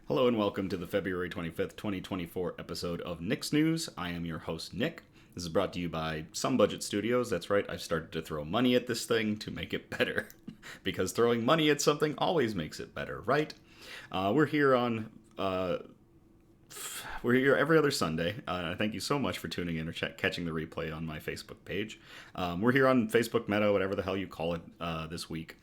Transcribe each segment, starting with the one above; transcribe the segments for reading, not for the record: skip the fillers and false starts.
Hello and welcome to the February 25th, 2024 episode of Nick's News. I am your host, Nick. This is brought to you by Some Budget Studios. That's right, I've started to throw money at this thing to make it better. Because throwing money at something always makes it better, right? We're here every other Sunday. Thank you so much for tuning in or catching the replay on my Facebook page. We're here on Facebook Meta, whatever the hell you call it, this week.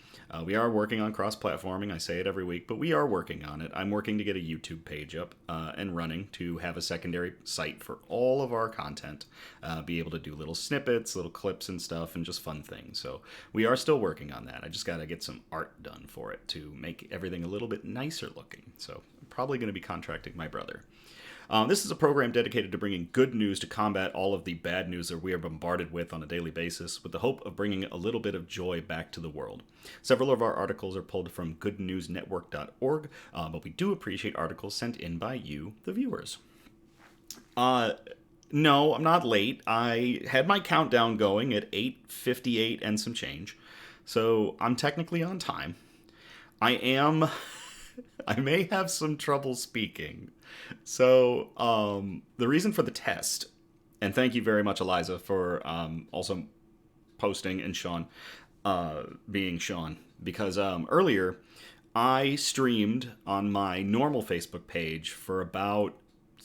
We are working on cross-platforming. I say it every week, but we are working on it. I'm working to get a YouTube page up and running to have a secondary site for all of our content. Be able to do little snippets, little clips and stuff, and just fun things. So we are still working on that. I just got to get some art done for it to make everything a little bit nicer looking. So I'm probably going to be contracting my brother. This is a program dedicated to bringing good news to combat all of the bad news that we are bombarded with on a daily basis, with the hope of bringing a little bit of joy back to the world. Several of our articles are pulled from goodnewsnetwork.org, but we do appreciate articles sent in by you, the viewers. No, I'm not late. I had my countdown going at 8:58 and some change, so I'm technically on time. I may have some trouble speaking. So, the reason for the test, and thank you very much, Eliza, for also posting, and Sean being Sean, because earlier I streamed on my normal Facebook page for about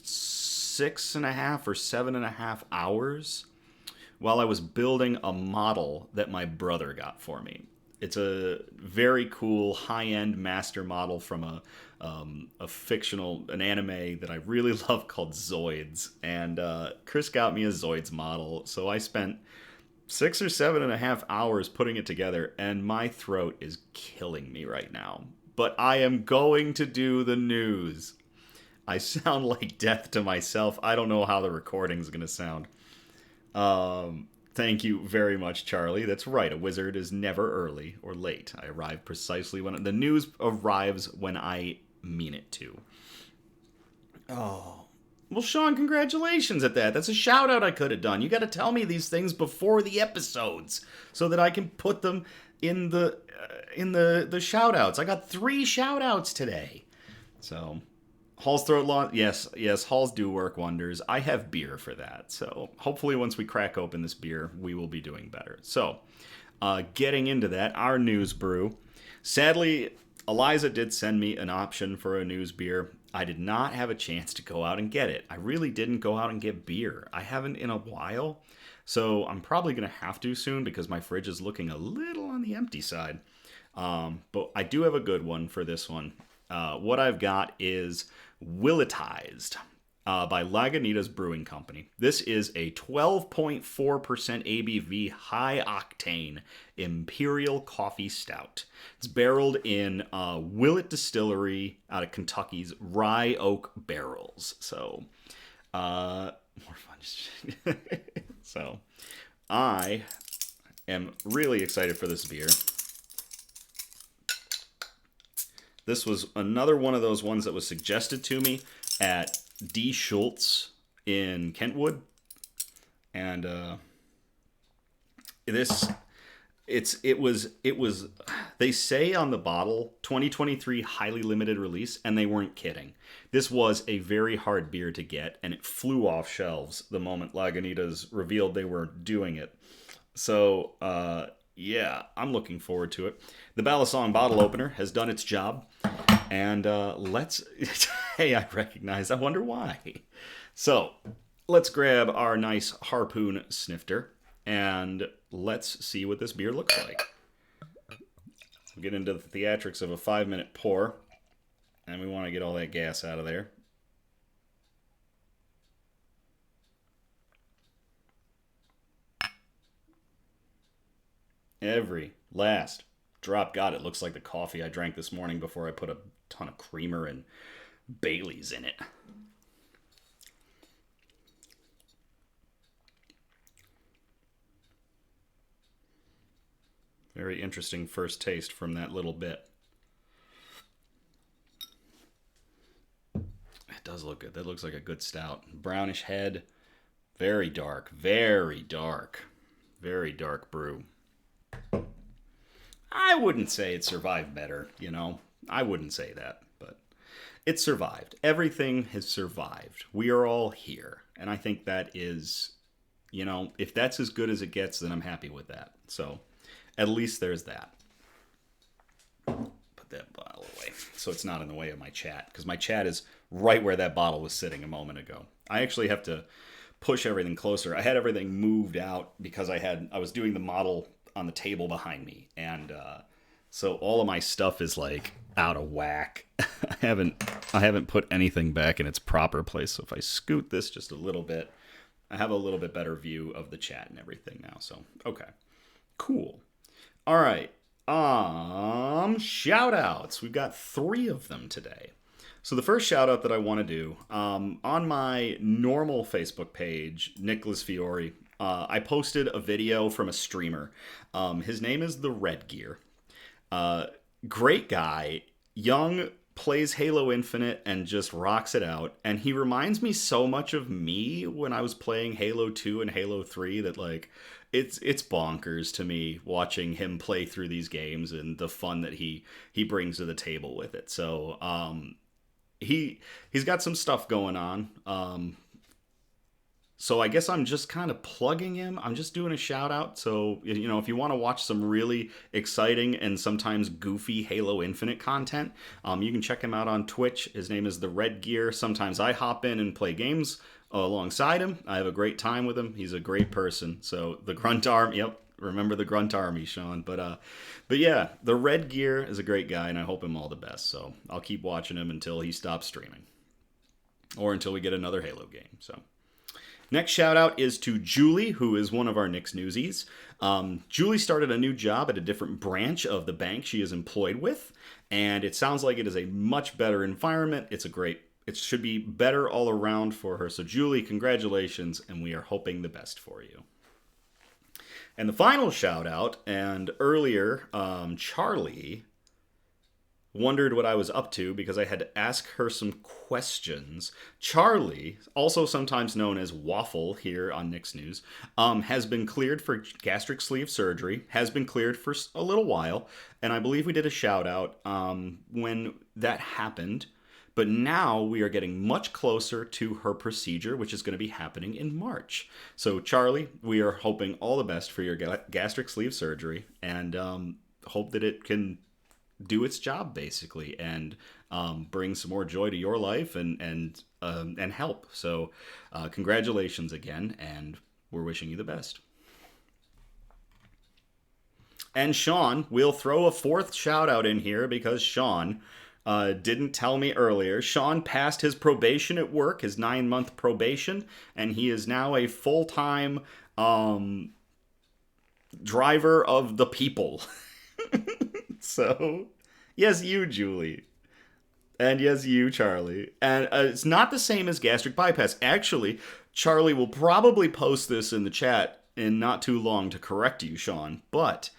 6.5 or 7.5 hours while I was building a model that my brother got for me. It's a very cool high-end master model from an anime that I really love called Zoids. And Chris got me a Zoids model, so I spent 6 or 7.5 hours putting it together, and my throat is killing me right now. But I am going to do the news. I sound like death to myself. I don't know how the recording's going to sound. Thank you very much, Charlie. That's right, a wizard is never early or late. I arrive precisely when the news arrives when I mean it to. Oh. Well, Sean, congratulations at that. That's a shout out I could have done. You got to tell me these things before the episodes so that I can put them in the shout outs. I got 3 shout outs today. So, Hall's throat launch. Yes, Halls do work wonders. I have beer for that. So hopefully once we crack open this beer, we will be doing better. So getting into that, our news brew. Sadly, Eliza did send me an option for a news beer. I did not have a chance to go out and get it. I really didn't go out and get beer. I haven't in a while. So I'm probably going to have to soon because my fridge is looking a little on the empty side. But I do have a good one for this one. What I've got is Willettized by Lagunitas Brewing Company. This is a 12.4% ABV high-octane Imperial coffee stout. It's barreled in Willett Distillery out of Kentucky's rye oak barrels. So, more fun. So, I am really excited for this beer. This was another one of those ones that was suggested to me at D. Schultz in Kentwood. And it was they say on the bottle 2023 highly limited release, and they weren't kidding. This was a very hard beer to get, and it flew off shelves the moment Lagunitas revealed they were doing it. So yeah, I'm looking forward to it. The Balisong bottle opener has done its job. And let's... Hey, I recognize. I wonder why. So, let's grab our nice harpoon snifter. And let's see what this beer looks like. We'll get into the theatrics of a 5-minute pour. And we want to get all that gas out of there. Every last drop. God, it looks like the coffee I drank this morning before I put a ton of creamer and Bailey's in it. Very interesting first taste from that little bit. It does look good. That looks like a good stout. Brownish head. Very dark. Very dark. Very dark brew. I wouldn't say it survived better, you know. I wouldn't say that, but it survived. Everything has survived. We are all here. And I think that is, if that's as good as it gets, then I'm happy with that. So at least there's that. Put that bottle away so it's not in the way of my chat, because my chat is right where that bottle was sitting a moment ago. I actually have to push everything closer. I had everything moved out because I was doing the model on the table behind me, and so all of my stuff is like out of whack. I haven't put anything back in its proper place. So if I scoot this just a little bit, I have a little bit better view of the chat and everything now. So okay, cool. All right. Shout outs. We've got 3 of them today. So the first shout out that I want to do, on my normal Facebook page, Nicholas Fiore, I posted a video from a streamer. His name is TheRedGear. Great guy, young, plays Halo Infinite and just rocks it out. And he reminds me so much of me when I was playing Halo 2 and Halo 3 that, like, it's bonkers to me watching him play through these games and the fun that he brings to the table with it. So he's got some stuff going on. So I guess I'm just kind of plugging him. I'm just doing a shout out. So, if you want to watch some really exciting and sometimes goofy Halo Infinite content, you can check him out on Twitch. His name is TheRedGear. Sometimes I hop in and play games alongside him. I have a great time with him. He's a great person. So the Grunt Army, yep. Remember the Grunt Army, Sean. But yeah, TheRedGear is a great guy, and I hope him all the best. So I'll keep watching him until he stops streaming, or until we get another Halo game. So next shout out is to Julie, who is one of our Nick's Newsies. Julie started a new job at a different branch of the bank she is employed with, and it sounds like it is a much better environment. It should be better all around for her. So Julie, congratulations, and we are hoping the best for you. And the final shout out, and earlier, Charlie wondered what I was up to because I had to ask her some questions. Charlie, also sometimes known as Waffle here on Nick's News, has been cleared for gastric sleeve surgery, has been cleared for a little while, and I believe we did a shout out when that happened. But now we are getting much closer to her procedure, which is going to be happening in March. So Charlie, we are hoping all the best for your gastric sleeve surgery, and hope that it can do its job basically, and bring some more joy to your life and help. So congratulations again, and we're wishing you the best. And Sean, we'll throw a 4th shout out in here because Sean didn't tell me earlier. Sean passed his probation at work, his 9-month probation, and he is now a full-time driver of the people. So, yes, you, Julie. And yes, you, Charlie. And it's not the same as gastric bypass. Actually, Charlie will probably post this in the chat in not too long to correct you, Sean. But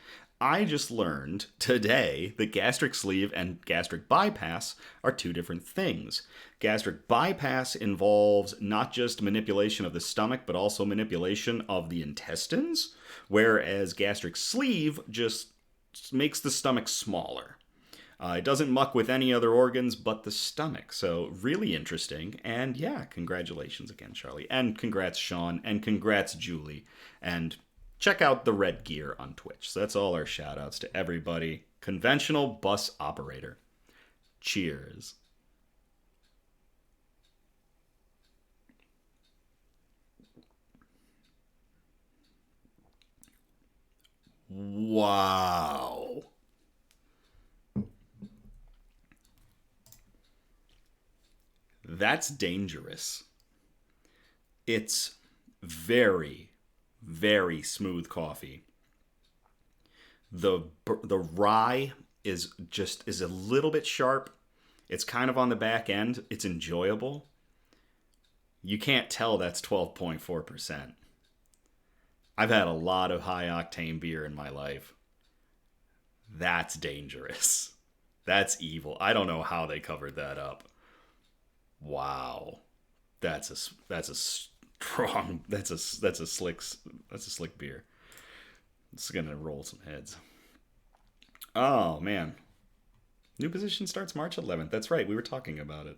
I just learned today that gastric sleeve and gastric bypass are 2 different things. Gastric bypass involves not just manipulation of the stomach, but also manipulation of the intestines, whereas gastric sleeve just makes the stomach smaller. It doesn't muck with any other organs but the stomach. So really interesting. And yeah, congratulations again, Charlie. And congrats, Sean. And congrats, Julie. And check out TheRedGear on Twitch. So that's all our shout outs to everybody. Conventional bus operator. Cheers. Wow. That's dangerous. It's very, very smooth coffee. The rye is a little bit sharp. It's kind of on the back end. It's enjoyable. You can't tell that's 12.4%. I've had a lot of high octane beer in my life. That's dangerous. That's evil. I don't know how they covered that up. Wow. That's a strong, that's a slick beer. It's going to roll some heads. Oh man. New position starts March 11th. That's right, we were talking about it.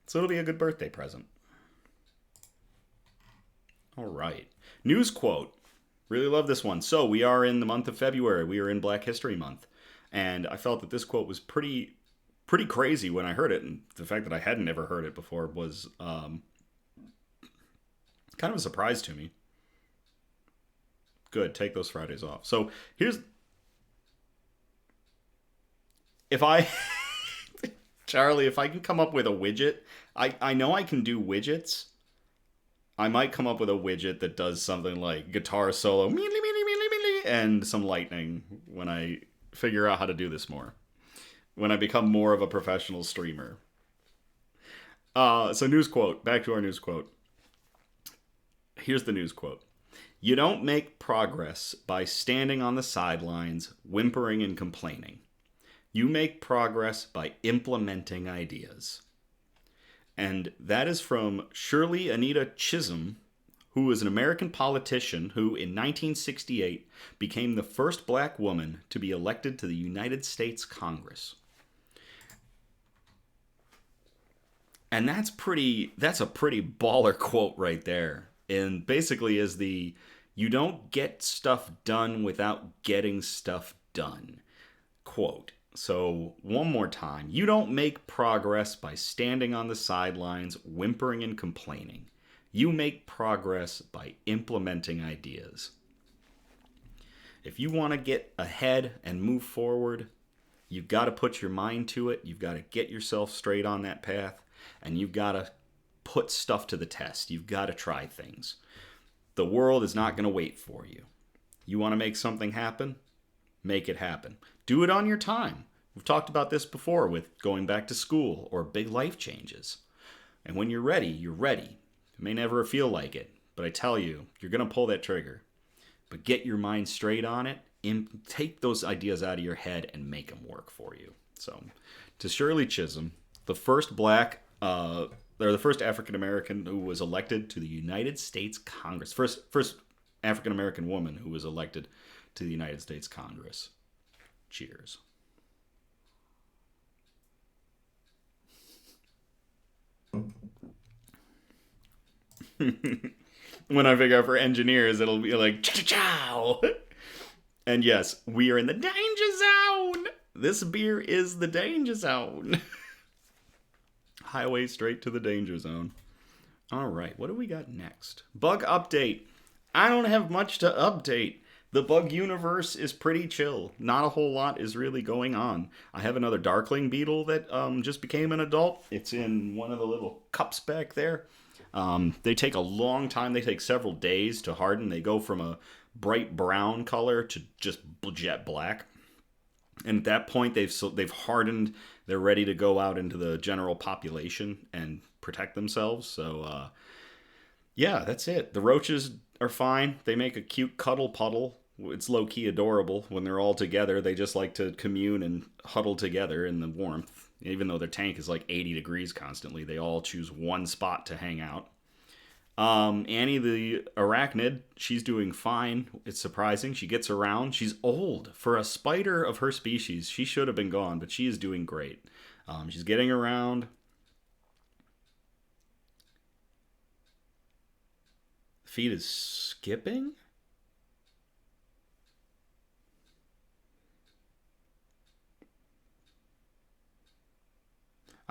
So it'll be a good birthday present. All right. News quote. Really love this one. So we are in the month of February. We are in Black History Month. And I felt that this quote was pretty crazy when I heard it. And the fact that I hadn't ever heard it before was kind of a surprise to me. Good. Take those Fridays off. So here's... If I... Charlie, if I can come up with a widget... I know I can do widgets. I might come up with a widget that does something like guitar solo and some lightning when I figure out how to do this more. When I become more of a professional streamer. So news quote. Back to our news quote. Here's the news quote. You don't make progress by standing on the sidelines, whimpering and complaining. You make progress by implementing ideas. And that is from Shirley Anita Chisholm, who was an American politician who, in 1968, became the first black woman to be elected to the United States Congress. And that's a pretty baller quote right there. And basically is you don't get stuff done without getting stuff done quote. So, one more time. You don't make progress by standing on the sidelines, whimpering and complaining. You make progress by implementing ideas. If you want to get ahead and move forward, you've got to put your mind to it. You've got to get yourself straight on that path. And you've got to put stuff to the test. You've got to try things. The world is not going to wait for you. You want to make something happen? Make it happen. Do it on your time. We've talked about this before with going back to school or big life changes. And when you're ready, you're ready. It may never feel like it, but I tell you, you're going to pull that trigger. But get your mind straight on it, and take those ideas out of your head and make them work for you. So, to Shirley Chisholm, the first the first African American who was elected to the United States Congress. First African American woman who was elected to the United States Congress. Cheers. When I figure out for engineers, it'll be like chow. And yes, we are in the danger zone. This beer is the danger zone. Highway straight to the danger zone. All right, what do we got next? Bug update. I don't have much to update. The bug universe is pretty chill. Not a whole lot is really going on. I have another Darkling beetle that just became an adult. It's in one of the little cups back there. They take a long time. They take several days to harden. They go from a bright brown color to just jet black. And at that point, they've hardened. They're ready to go out into the general population and protect themselves. So, yeah, that's it. The roaches are fine. They make a cute cuddle puddle. It's low-key adorable. When they're all together, they just like to commune and huddle together in the warmth. Even though their tank is like 80 degrees constantly, they all choose one spot to hang out. Annie the arachnid, she's doing fine. It's surprising. She gets around. She's old. For a spider of her species, she should have been gone, but she is doing great. She's getting around. Feed is skipping?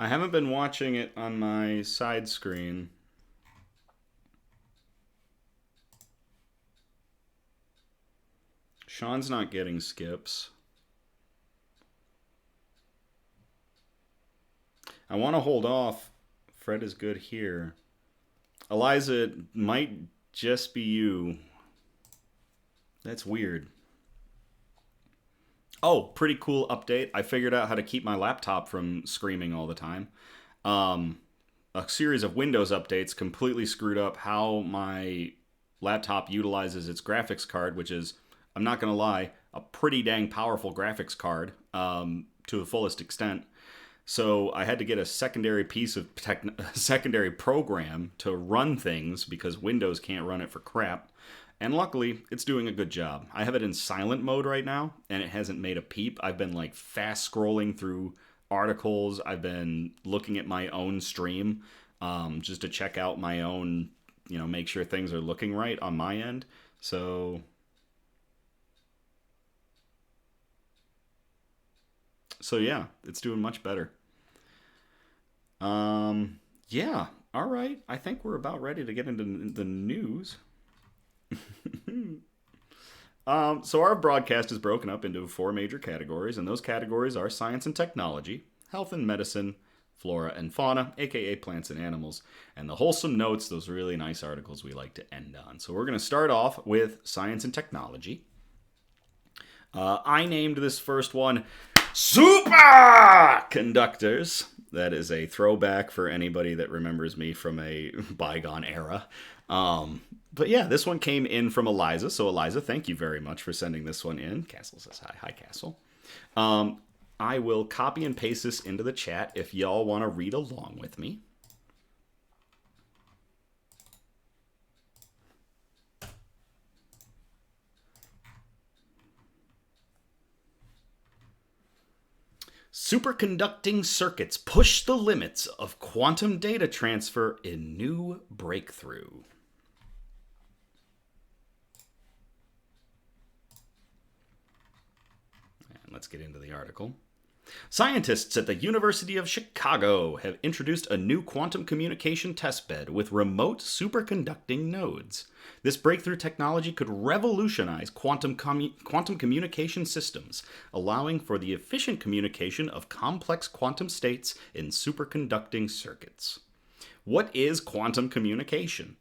I haven't been watching it on my side screen. Sean's not getting skips. I want to hold off. Fred is good here. Eliza, it might just be you. That's weird. Oh, pretty cool update. I figured out how to keep my laptop from screaming all the time. A series of Windows updates completely screwed up how my laptop utilizes its graphics card, which is, I'm not going to lie, a pretty dang powerful graphics card to the fullest extent. So I had to get a secondary piece of secondary program to run things because Windows can't run it for crap. And luckily, it's doing a good job. I have it in silent mode right now, and it hasn't made a peep. I've been like fast scrolling through articles. I've been looking at my own stream just to check out my own, make sure things are looking right on my end. So yeah, it's doing much better. Yeah, all right. I think we're about ready to get into the news. So our broadcast is broken up into 4 major categories, and those categories are science and technology, health and medicine, flora and fauna, aka plants and animals, and the wholesome notes, those really nice articles we like to end on. So we're going to start off with science and technology. I named this first one Superconductors. That is a throwback for anybody that remembers me from a bygone era. But yeah, this one came in from Eliza. So Eliza, thank you very much for sending this one in. Castle says hi. Hi, Castle. I will copy and paste this into the chat if y'all want to read along with me. Superconducting circuits push the limits of quantum data transfer in new breakthrough. And let's get into the article. Scientists at the University of Chicago have introduced a new quantum communication testbed with remote superconducting nodes. This breakthrough technology could revolutionize quantum communication systems, allowing for the efficient communication of complex quantum states in superconducting circuits. What is quantum communication?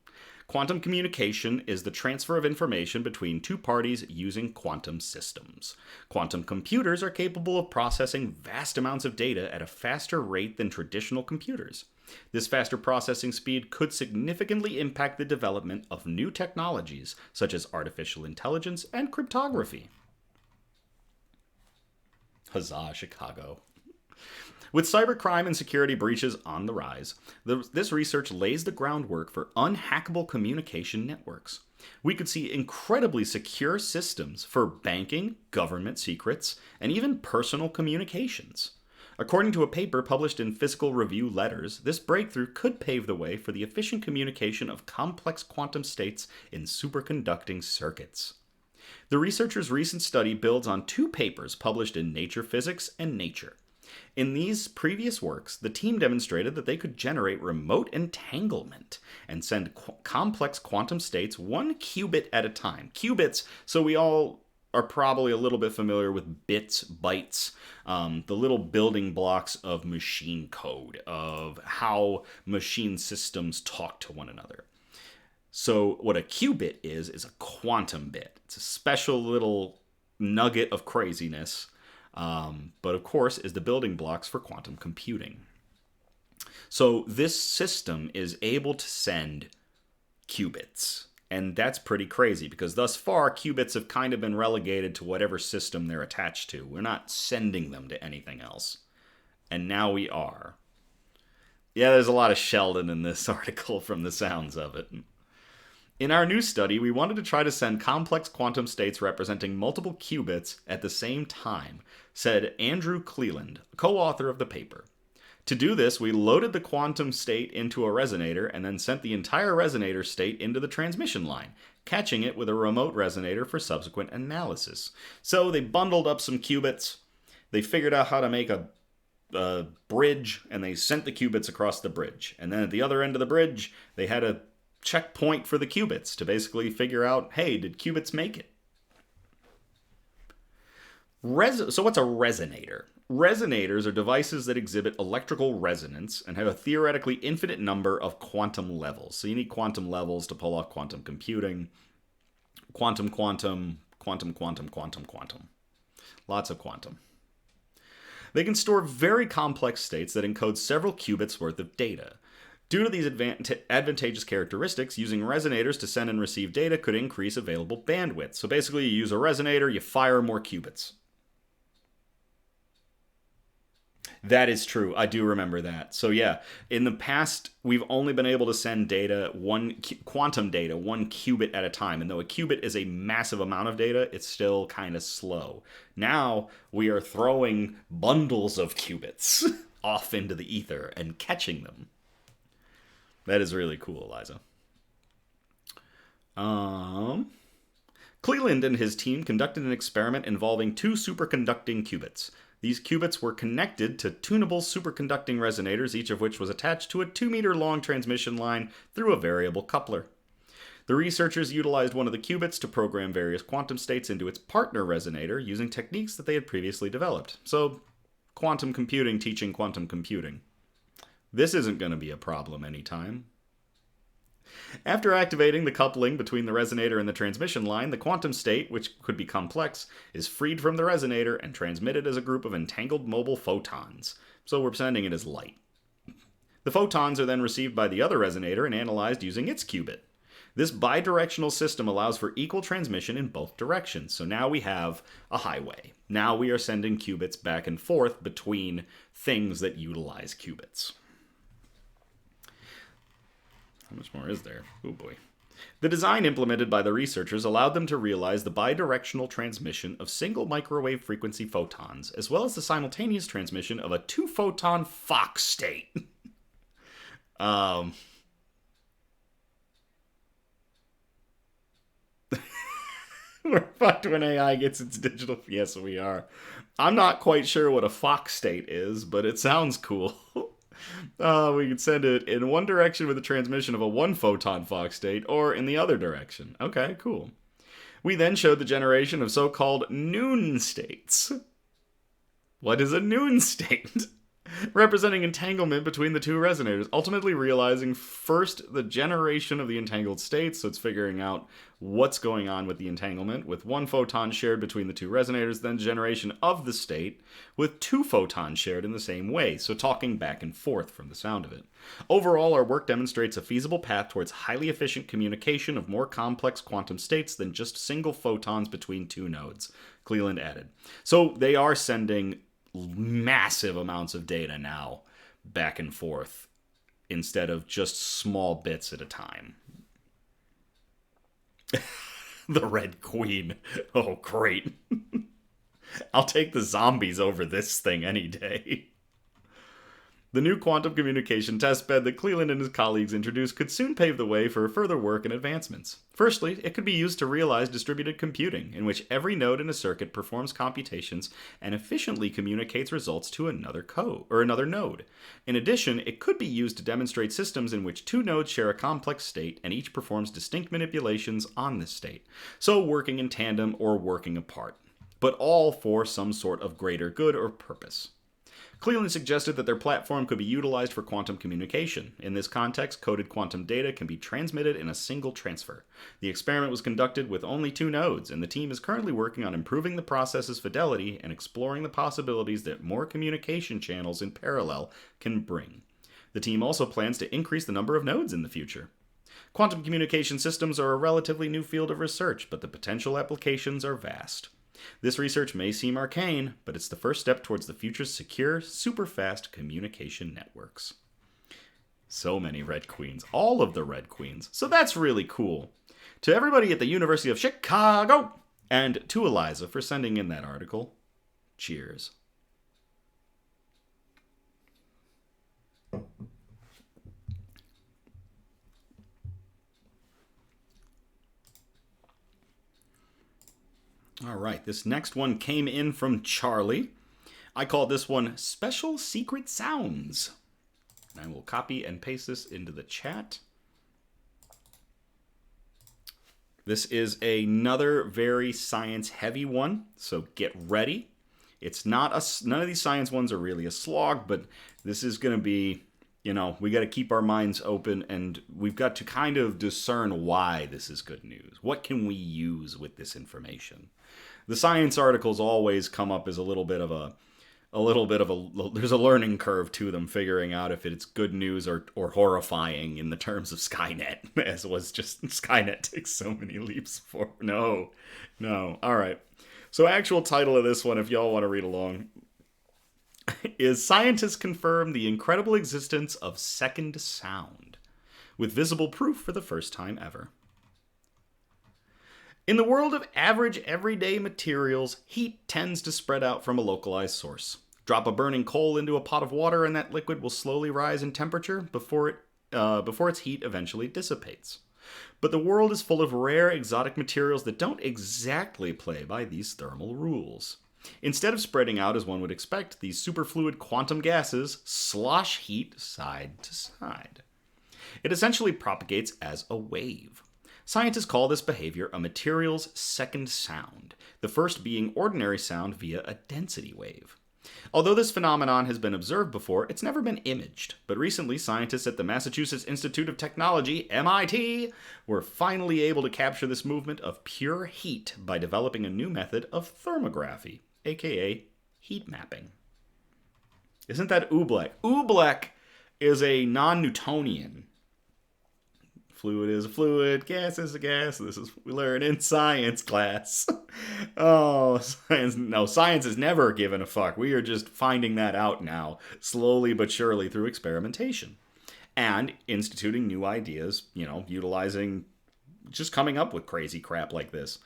Quantum communication is the transfer of information between two parties using quantum systems. Quantum computers are capable of processing vast amounts of data at a faster rate than traditional computers. This faster processing speed could significantly impact the development of new technologies such as artificial intelligence and cryptography. Huzzah, Chicago. With cybercrime and security breaches on the rise, this research lays the groundwork for unhackable communication networks. We could see incredibly secure systems for banking, government secrets, and even personal communications. According to a paper published in Physical Review Letters, this breakthrough could pave the way for the efficient communication of complex quantum states in superconducting circuits. The researchers' recent study builds on 2 papers published in Nature Physics and Nature. In these previous works, the team demonstrated that they could generate remote entanglement and send complex quantum states 1 qubit at a time. Qubits, so we all are probably a little bit familiar with bits, bytes, the little building blocks of machine code, of how machine systems talk to one another. So what a qubit is a quantum bit. It's a special little nugget of craziness. But of course is the building blocks for quantum computing. So this system is able to send qubits. And that's pretty crazy because thus far qubits have kind of been relegated to whatever system they're attached to. We're not sending them to anything else. And now we are. Yeah, there's a lot of Sheldon in this article from the sounds of it. In our new study, we wanted to try to send complex quantum states representing multiple qubits at the same time, said Andrew Cleland, co-author of the paper. To do this, we loaded the quantum state into a resonator and then sent the entire resonator state into the transmission line, catching it with a remote resonator for subsequent analysis. So they bundled up some qubits, they figured out how to make a bridge, and they sent the qubits across the bridge. And then at the other end of the bridge, they had a checkpoint for the qubits to basically figure out, hey, did qubits make it? So what's a resonator? Resonators are devices that exhibit electrical resonance and have a theoretically infinite number of quantum levels. So you need quantum levels to pull off quantum computing. Quantum. Lots of quantum. They can store very complex states that encode several qubits worth of data. Due to these advantageous characteristics, using resonators to send and receive data could increase available bandwidth. So basically, you use a resonator, you fire more qubits. That is true. I do remember that. So yeah, in the past, we've only been able to send data, quantum data, 1 qubit at a time. And though a qubit is a massive amount of data, it's still kind of slow. Now we are throwing bundles of qubits off into the ether and catching them. That is really cool, Eliza. Cleland and his team conducted an experiment involving 2 superconducting qubits. These qubits were connected to tunable superconducting resonators, each of which was attached to a 2-meter-long transmission line through a variable coupler. The researchers utilized one of the qubits to program various quantum states into its partner resonator using techniques that they had previously developed. So, quantum computing teaching quantum computing. This isn't going to be a problem anytime. After activating the coupling between the resonator and the transmission line, the quantum state, which could be complex, is freed from the resonator and transmitted as a group of entangled mobile photons. So we're sending it as light. The photons are then received by the other resonator and analyzed using its qubit. This bidirectional system allows for equal transmission in both directions. So now we have a highway. Now we are sending qubits back and forth between things that utilize qubits. How much more is there? Oh boy. The design implemented by the researchers allowed them to realize the bidirectional transmission of single microwave frequency photons, as well as the simultaneous transmission of a 2-photon Fock state. We're fucked when AI gets its digital... Yes, we are. I'm not quite sure what a Fock state is, but it sounds cool. We can send it in one direction with the transmission of a 1-photon Fock state, or in the other direction. Okay, cool. We then showed the generation of so-called noon states. What is a noon state? Representing entanglement between the 2 resonators, ultimately realizing first the generation of the entangled states, so it's figuring out what's going on with the entanglement, with 1 photon shared between the 2 resonators, then generation of the state, with 2 photons shared in the same way, so talking back and forth from the sound of it. Overall, our work demonstrates a feasible path towards highly efficient communication of more complex quantum states than just single photons between 2 nodes, Cleland added. So they are sending massive amounts of data now back and forth instead of just small bits at a time. The Red Queen. Oh, great. I'll take the zombies over this thing any day. The new quantum communication testbed that Cleland and his colleagues introduced could soon pave the way for further work and advancements. Firstly, it could be used to realize distributed computing, in which every node in a circuit performs computations and efficiently communicates results to another node. In addition, it could be used to demonstrate systems in which 2 nodes share a complex state and each performs distinct manipulations on this state, so working in tandem or working apart, but all for some sort of greater good or purpose. Cleland suggested that their platform could be utilized for quantum communication. In this context, coded quantum data can be transmitted in a single transfer. The experiment was conducted with only 2 nodes, and the team is currently working on improving the process's fidelity and exploring the possibilities that more communication channels in parallel can bring. The team also plans to increase the number of nodes in the future. Quantum communication systems are a relatively new field of research, but the potential applications are vast. This research may seem arcane, but it's the first step towards the future's secure, super-fast communication networks. So many Red Queens. All of the Red Queens. So that's really cool. To everybody at the University of Chicago, and to Eliza for sending in that article, cheers. All right, this next one came in from Charlie. I call this one Special Secret Sounds. And I will copy and paste this into the chat. This is another very science-heavy one, so get ready. It's not none of these science ones are really a slog, but this is going to be, we got to keep our minds open, and we've got to kind of discern why this is good news. What can we use with this information? The science articles always come up as a little bit of a there's a learning curve to them, figuring out if it's good news or horrifying in the terms of Skynet, as was just Skynet takes so many leaps forward. No. All right. So actual title of this one, if y'all want to read along. is scientists confirm the incredible existence of second sound, with visible proof for the first time ever. In the world of average everyday materials, heat tends to spread out from a localized source. Drop a burning coal into a pot of water and that liquid will slowly rise in temperature before its heat eventually dissipates. But the world is full of rare exotic materials that don't exactly play by these thermal rules. Instead of spreading out as one would expect, these superfluid quantum gases slosh heat side to side. It essentially propagates as a wave. Scientists call this behavior a material's second sound, the first being ordinary sound via a density wave. Although this phenomenon has been observed before, it's never been imaged, but recently scientists at the Massachusetts Institute of Technology, MIT, were finally able to capture this movement of pure heat by developing a new method of thermography, aka heat mapping. Isn't that oobleck? Oobleck is a non-Newtonian. Fluid is a fluid, gas is a gas. This is what we learn in science class. Oh, science. No, science has never given a fuck. We are just finding that out now, slowly but surely through experimentation. And instituting new ideas, utilizing, just coming up with crazy crap like this.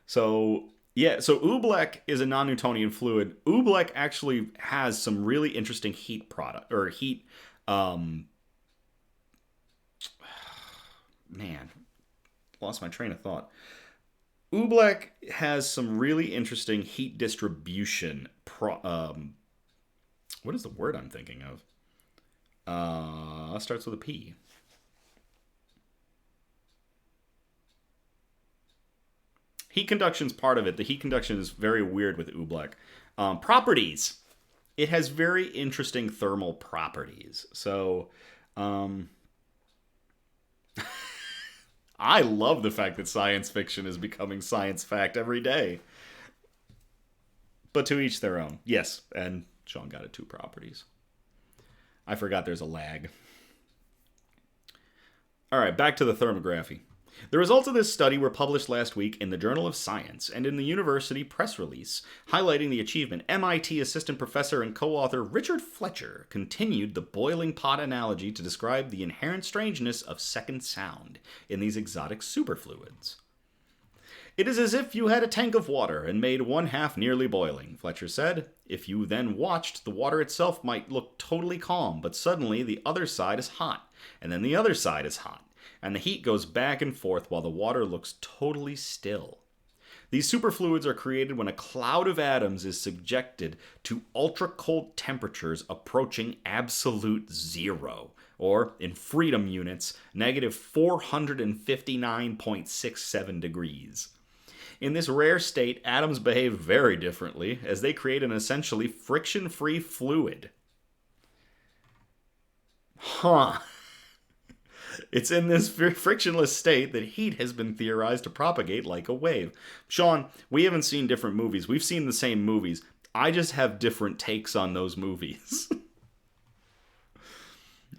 So, yeah, so oobleck is a non-Newtonian fluid. Oobleck actually has some really interesting heat product, or heat, man, lost my train of thought. Oobleck has some really interesting heat distribution. What is the word I'm thinking of? Starts with a P. Heat conduction's part of it. The heat conduction is very weird with oobleck. Properties. It has very interesting thermal properties. So, I love the fact that science fiction is becoming science fact every day. But to each their own. Yes, and Sean got it 2 properties. I forgot there's a lag. Alright, back to the thermography. The results of this study were published last week in the Journal of Science and in the university press release, highlighting the achievement. MIT assistant professor and co-author Richard Fletcher continued the boiling pot analogy to describe the inherent strangeness of second sound in these exotic superfluids. It is as if you had a tank of water and made one half nearly boiling, Fletcher said. If you then watched, the water itself might look totally calm, but suddenly the other side is hot, and then the other side is hot. And the heat goes back and forth while the water looks totally still. These superfluids are created when a cloud of atoms is subjected to ultra-cold temperatures approaching absolute zero, or, in freedom units, negative 459.67 degrees. In this rare state, atoms behave very differently, as they create an essentially friction-free fluid. Huh. It's in this frictionless state that heat has been theorized to propagate like a wave. Sean, we haven't seen different movies. We've seen the same movies. I just have different takes on those movies.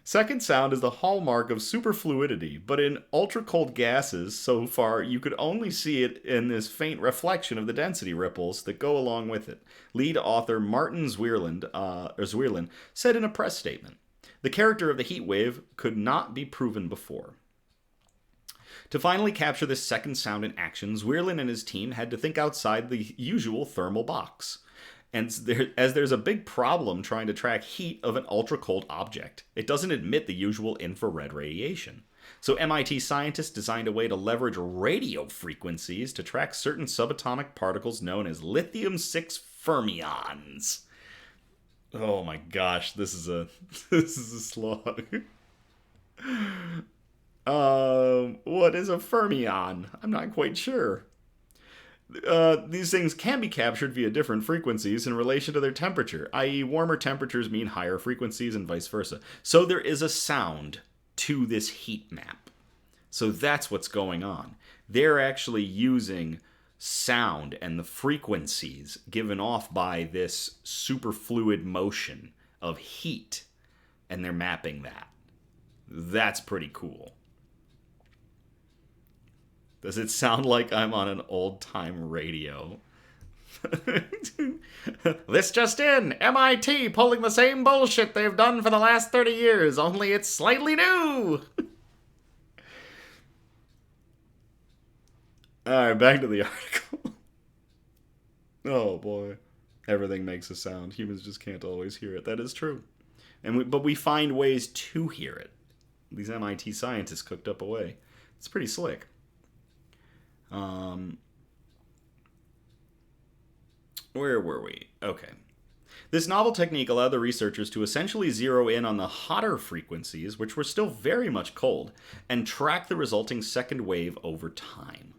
Second sound is the hallmark of superfluidity, but in ultra-cold gases, so far, you could only see it in this faint reflection of the density ripples that go along with it. Lead author Martin Zwierlin said in a press statement, "The character of the heat wave could not be proven before." To finally capture this second sound in action, Zwierlin and his team had to think outside the usual thermal box. And as there's a big problem trying to track heat of an ultra-cold object. It doesn't admit the usual infrared radiation. So MIT scientists designed a way to leverage radio frequencies to track certain subatomic particles known as lithium-6 fermions. Oh my gosh, this is a slog. What is a fermion? I'm not quite sure. These things can be captured via different frequencies in relation to their temperature, i.e. warmer temperatures mean higher frequencies and vice versa. So there is a sound to this heat map. So that's what's going on. They're actually using sound and the frequencies given off by this superfluid motion of heat, and they're mapping that. That's pretty cool. Does it sound like I'm on an old-time radio? This just in, MIT pulling the same bullshit they've done for the last 30 years, only it's slightly new. Alright, back to the article. Oh boy. Everything makes a sound. Humans just can't always hear it. That is true. But we find ways to hear it. These MIT scientists cooked up a way. It's pretty slick. Where were we? Okay. This novel technique allowed the researchers to essentially zero in on the hotter frequencies, which were still very much cold, and track the resulting second wave over time.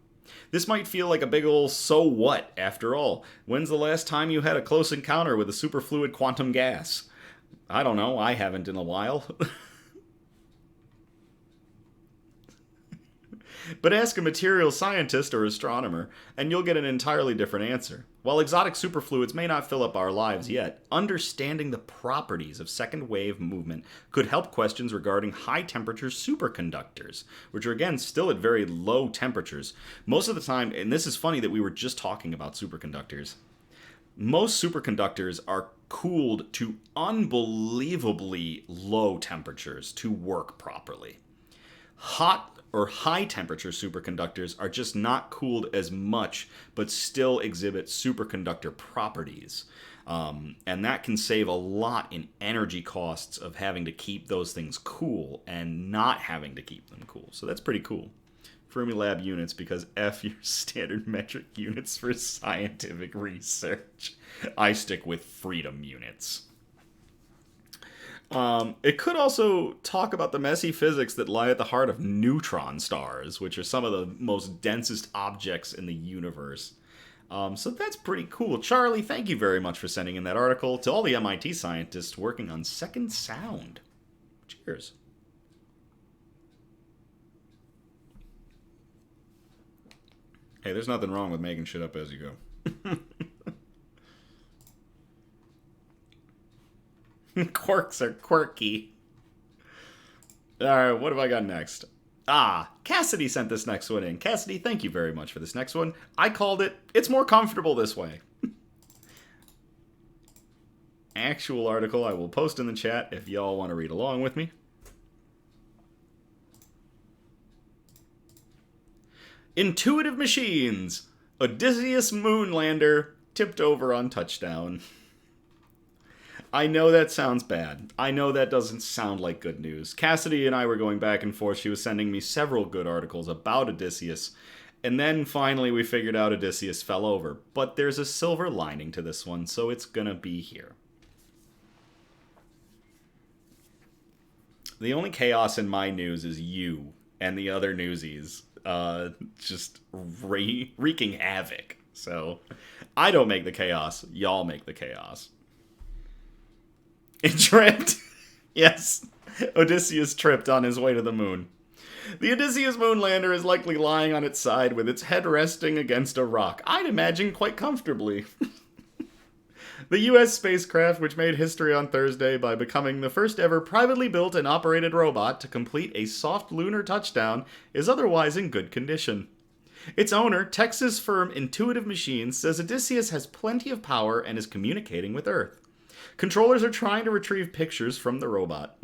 This might feel like a big ol' so what, after all. When's the last time you had a close encounter with a superfluid quantum gas? I don't know, I haven't in a while. But ask a material scientist or astronomer, and you'll get an entirely different answer. While exotic superfluids may not fill up our lives yet, understanding the properties of second wave movement could help questions regarding high-temperature superconductors, which are, again, still at very low temperatures. Most of the time, and this is funny that we were just talking about superconductors, most superconductors are cooled to unbelievably low temperatures to work properly. Hot or high temperature superconductors are just not cooled as much, but still exhibit superconductor properties. And that can save a lot in energy costs of having to keep those things cool and not having to keep them cool. So that's pretty cool. Fermilab units, because F your standard metric units for scientific research. I stick with freedom units. It could also talk about the messy physics that lie at the heart of neutron stars, which are some of the most densest objects in the universe. So that's pretty cool. Charlie, thank you very much for sending in that article. To all the MIT scientists working on second sound. Cheers. Hey, there's nothing wrong with making shit up as you go. Quirks are quirky. Alright, what have I got next? Cassidy sent this next one in. Cassidy, thank you very much for this next one. I called it, it's more comfortable this way. Actual article I will post in the chat if y'all want to read along with me. Intuitive machines. Odysseus Moonlander tipped over on touchdown. I know that sounds bad. I know that doesn't sound like good news. Cassidy and I were going back and forth. She was sending me several good articles about Odysseus. And then finally we figured out Odysseus fell over. But there's a silver lining to this one, so it's gonna be here. The only chaos in my news is you and the other Newsies. Just wreaking havoc. So, I don't make the chaos. Y'all make the chaos. It tripped. Yes. Odysseus tripped on his way to the moon. The Odysseus Moonlander is likely lying on its side with its head resting against a rock. I'd imagine quite comfortably. The U.S. spacecraft, which made history on Thursday by becoming the first ever privately built and operated robot to complete a soft lunar touchdown, is otherwise in good condition. Its owner, Texas firm Intuitive Machines, says Odysseus has plenty of power and is communicating with Earth. Controllers are trying to retrieve pictures from the robot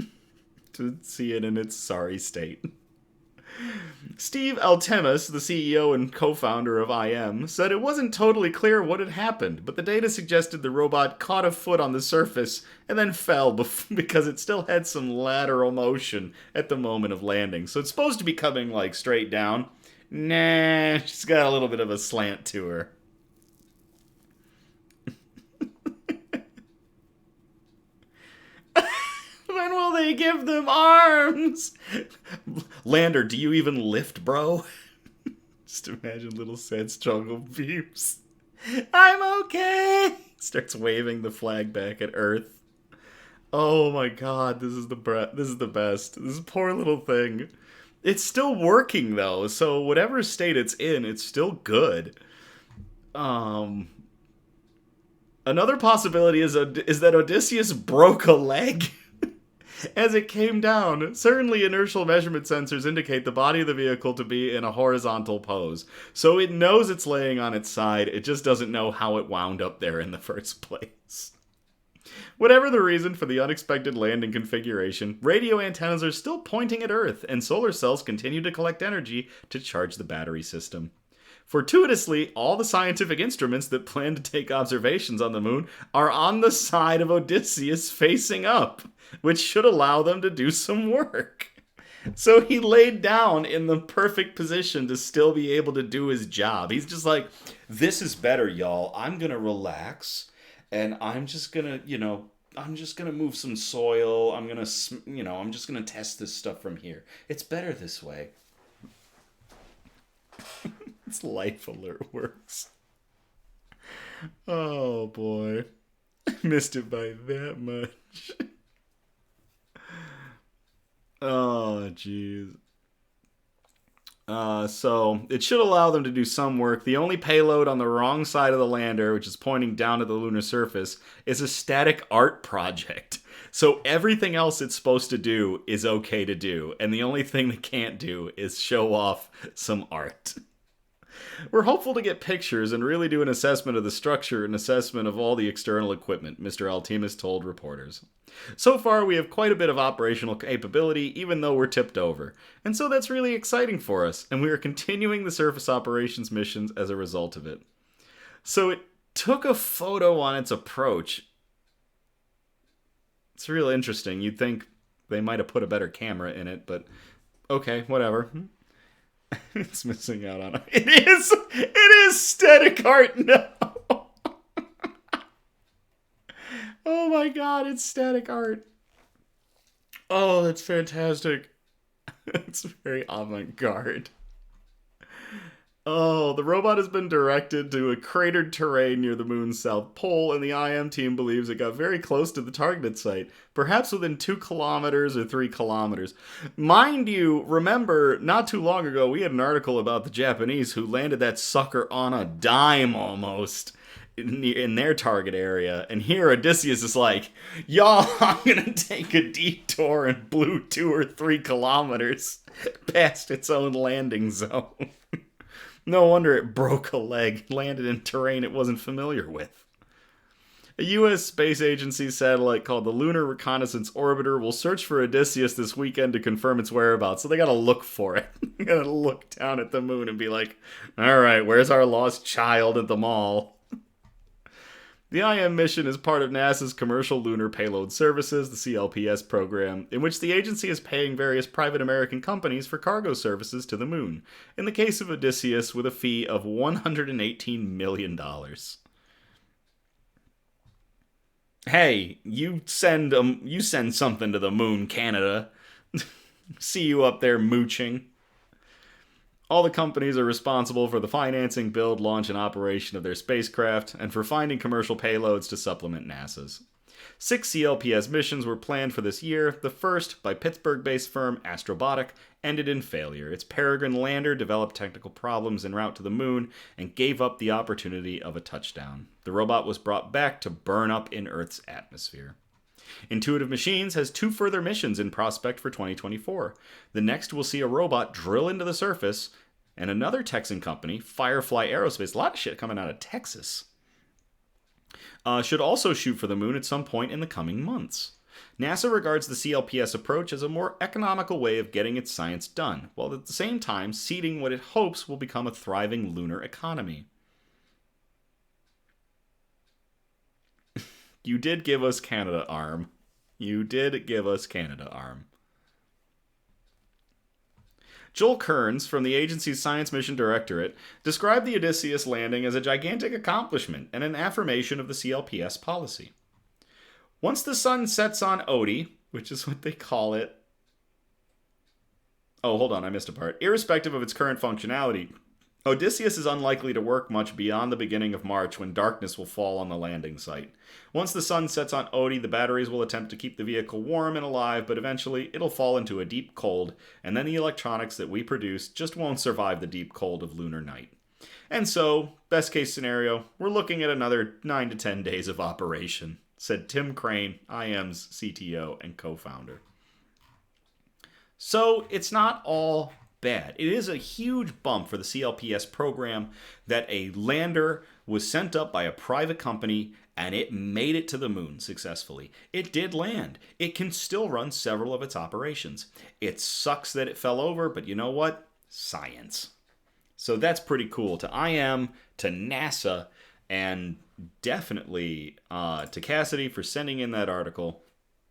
to see it in its sorry state. Steve Altemus, the CEO and co-founder of IM, said it wasn't totally clear what had happened, but the data suggested the robot caught a foot on the surface and then fell because it still had some lateral motion at the moment of landing. So it's supposed to be coming, like, straight down. Nah, she's got a little bit of a slant to her. When will they give them arms? Lander, do you even lift, bro? Just imagine little sad struggle beeps. I'm okay. Starts waving the flag back at Earth. Oh my god, this is the best. This poor little thing. It's still working though, so whatever state it's in, it's still good. Another possibility is that Odysseus broke a leg. As it came down, certainly inertial measurement sensors indicate the body of the vehicle to be in a horizontal pose. So it knows it's laying on its side, it just doesn't know how it wound up there in the first place. Whatever the reason for the unexpected landing configuration, radio antennas are still pointing at Earth, and solar cells continue to collect energy to charge the battery system. Fortuitously, all the scientific instruments that plan to take observations on the moon are on the side of Odysseus facing up, which should allow them to do some work. So he laid down in the perfect position to still be able to do his job. He's just like, this is better, y'all. I'm going to relax, and I'm just going to, I'm just going to move some soil. I'm going to, I'm just going to test this stuff from here. It's better this way. It's Life Alert works. Oh, boy. I missed it by that much. Oh, jeez. So, it should allow them to do some work. The only payload on the wrong side of the lander, which is pointing down at the lunar surface, is a static art project. So everything else it's supposed to do is okay to do, and the only thing they can't do is show off some art. We're hopeful to get pictures and really do an assessment of the structure and assessment of all the external equipment, Mr. Altimus told reporters. So far, we have quite a bit of operational capability, even though we're tipped over. And so that's really exciting for us, and we are continuing the surface operations missions as a result of it. So it took a photo on its approach. It's real interesting. You'd think they might have put a better camera in it, but okay, whatever. It's missing out on it. It is static art now. Oh my god, it's static art. Oh, that's fantastic. It's very avant-garde. Oh, the robot has been directed to a cratered terrain near the moon's south pole, and the IM team believes it got very close to the targeted site, perhaps within 2 kilometers or 3 kilometers. Mind you, remember, not too long ago, we had an article about the Japanese who landed that sucker on a dime almost in their target area, and here Odysseus is like, y'all, I'm gonna take a detour and blew 2 or 3 kilometers past its own landing zone. No wonder it broke a leg, landed in terrain it wasn't familiar with. A U.S. space agency satellite called the Lunar Reconnaissance Orbiter will search for Odysseus this weekend to confirm its whereabouts, so they gotta look for it. They gotta look down at the moon and be like, alright, where's our lost child at the mall? The IM mission is part of NASA's Commercial Lunar Payload Services, the CLPS program, in which the agency is paying various private American companies for cargo services to the moon, in the case of Odysseus with a fee of $118 million. Hey, you send something to the moon, Canada. See you up there mooching. All the companies are responsible for the financing, build, launch, and operation of their spacecraft, and for finding commercial payloads to supplement NASA's. 6 CLPS missions were planned for this year. The first, by Pittsburgh-based firm Astrobotic, ended in failure. Its Peregrine lander developed technical problems en route to the moon and gave up the opportunity of a touchdown. The robot was brought back to burn up in Earth's atmosphere. Intuitive Machines has 2 further missions in prospect for 2024. The next will see a robot drill into the surface, and another Texan company, Firefly Aerospace, a lot of shit coming out of Texas, should also shoot for the moon at some point in the coming months. NASA regards the CLPS approach as a more economical way of getting its science done, while at the same time seeding what it hopes will become a thriving lunar economy. You did give us Canada arm. You did give us Canada arm. Joel Kearns, from the agency's Science Mission Directorate, described the Odysseus landing as a gigantic accomplishment and an affirmation of the CLPS policy. Once the sun sets on Odie, which is what they call it... Oh, hold on, I missed a part. Irrespective of its current functionality, Odysseus is unlikely to work much beyond the beginning of March, when darkness will fall on the landing site. Once the sun sets on Odie, the batteries will attempt to keep the vehicle warm and alive, but eventually it'll fall into a deep cold, and then the electronics that we produce just won't survive the deep cold of lunar night. And so, best case scenario, we're looking at another 9 to 10 days of operation, said Tim Crane, IM's CTO and co-founder. So it's not all bad. It is a huge bump for the CLPS program that a lander was sent up by a private company and it made it to the moon successfully. It did land. It can still run several of its operations. It sucks that it fell over, but you know what? Science. So that's pretty cool. To IM, to NASA, and definitely to Cassidy for sending in that article.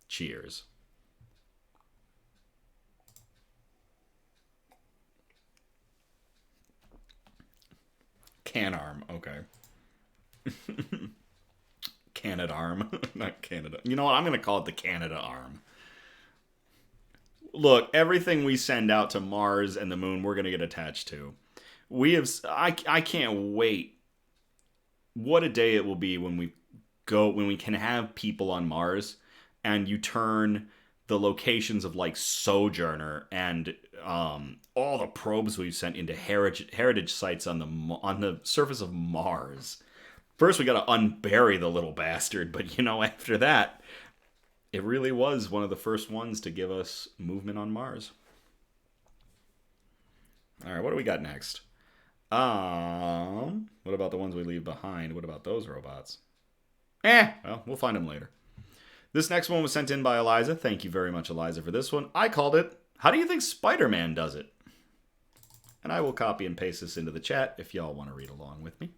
Cheers. Canarm, okay. Canadarm, not Canada. You know what? I'm going to call it the Canada arm. Look, everything we send out to Mars and the moon, we're going to get attached to. I can't wait. What a day it will be when we can have people on Mars and you turn the locations of like Sojourner and all the probes we've sent into heritage sites on the surface of Mars. First, we got to unbury the little bastard, but after that, it really was one of the first ones to give us movement on Mars. All right, what do we got next? What about the ones we leave behind? What about those robots? Well, we'll find them later. This next one was sent in by Eliza. Thank you very much, Eliza, for this one. I called it, How Do You Think Spider-Man Does It? And I will copy and paste this into the chat if y'all want to read along with me.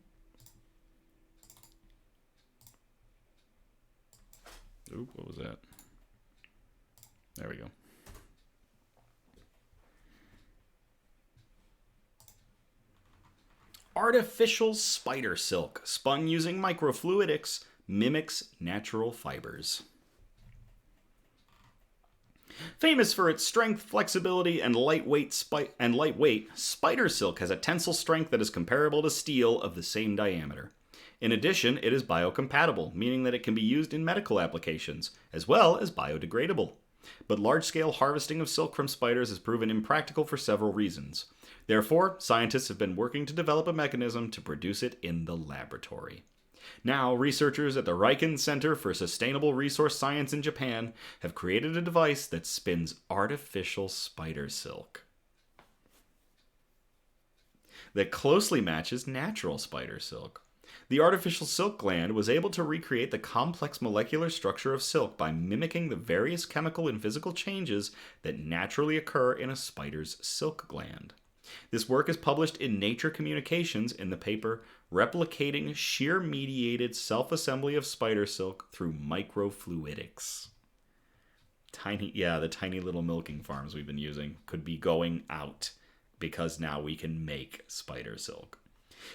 Ooh, what was that? There we go. Artificial spider silk, spun using microfluidics, mimics natural fibers. Famous for its strength, flexibility, and lightweight, spider silk has a tensile strength that is comparable to steel of the same diameter. In addition, it is biocompatible, meaning that it can be used in medical applications, as well as biodegradable. But large-scale harvesting of silk from spiders has proven impractical for several reasons. Therefore, scientists have been working to develop a mechanism to produce it in the laboratory. Now, researchers at the Riken Center for Sustainable Resource Science in Japan have created a device that spins artificial spider silk that closely matches natural spider silk. The artificial silk gland was able to recreate the complex molecular structure of silk by mimicking the various chemical and physical changes that naturally occur in a spider's silk gland. This work is published in Nature Communications in the paper Replicating Shear-Mediated Self-Assembly of Spider Silk Through Microfluidics. The tiny little milking farms we've been using could be going out because now we can make spider silk.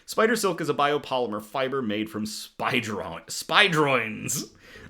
Spider silk is a biopolymer fiber made from spidroins,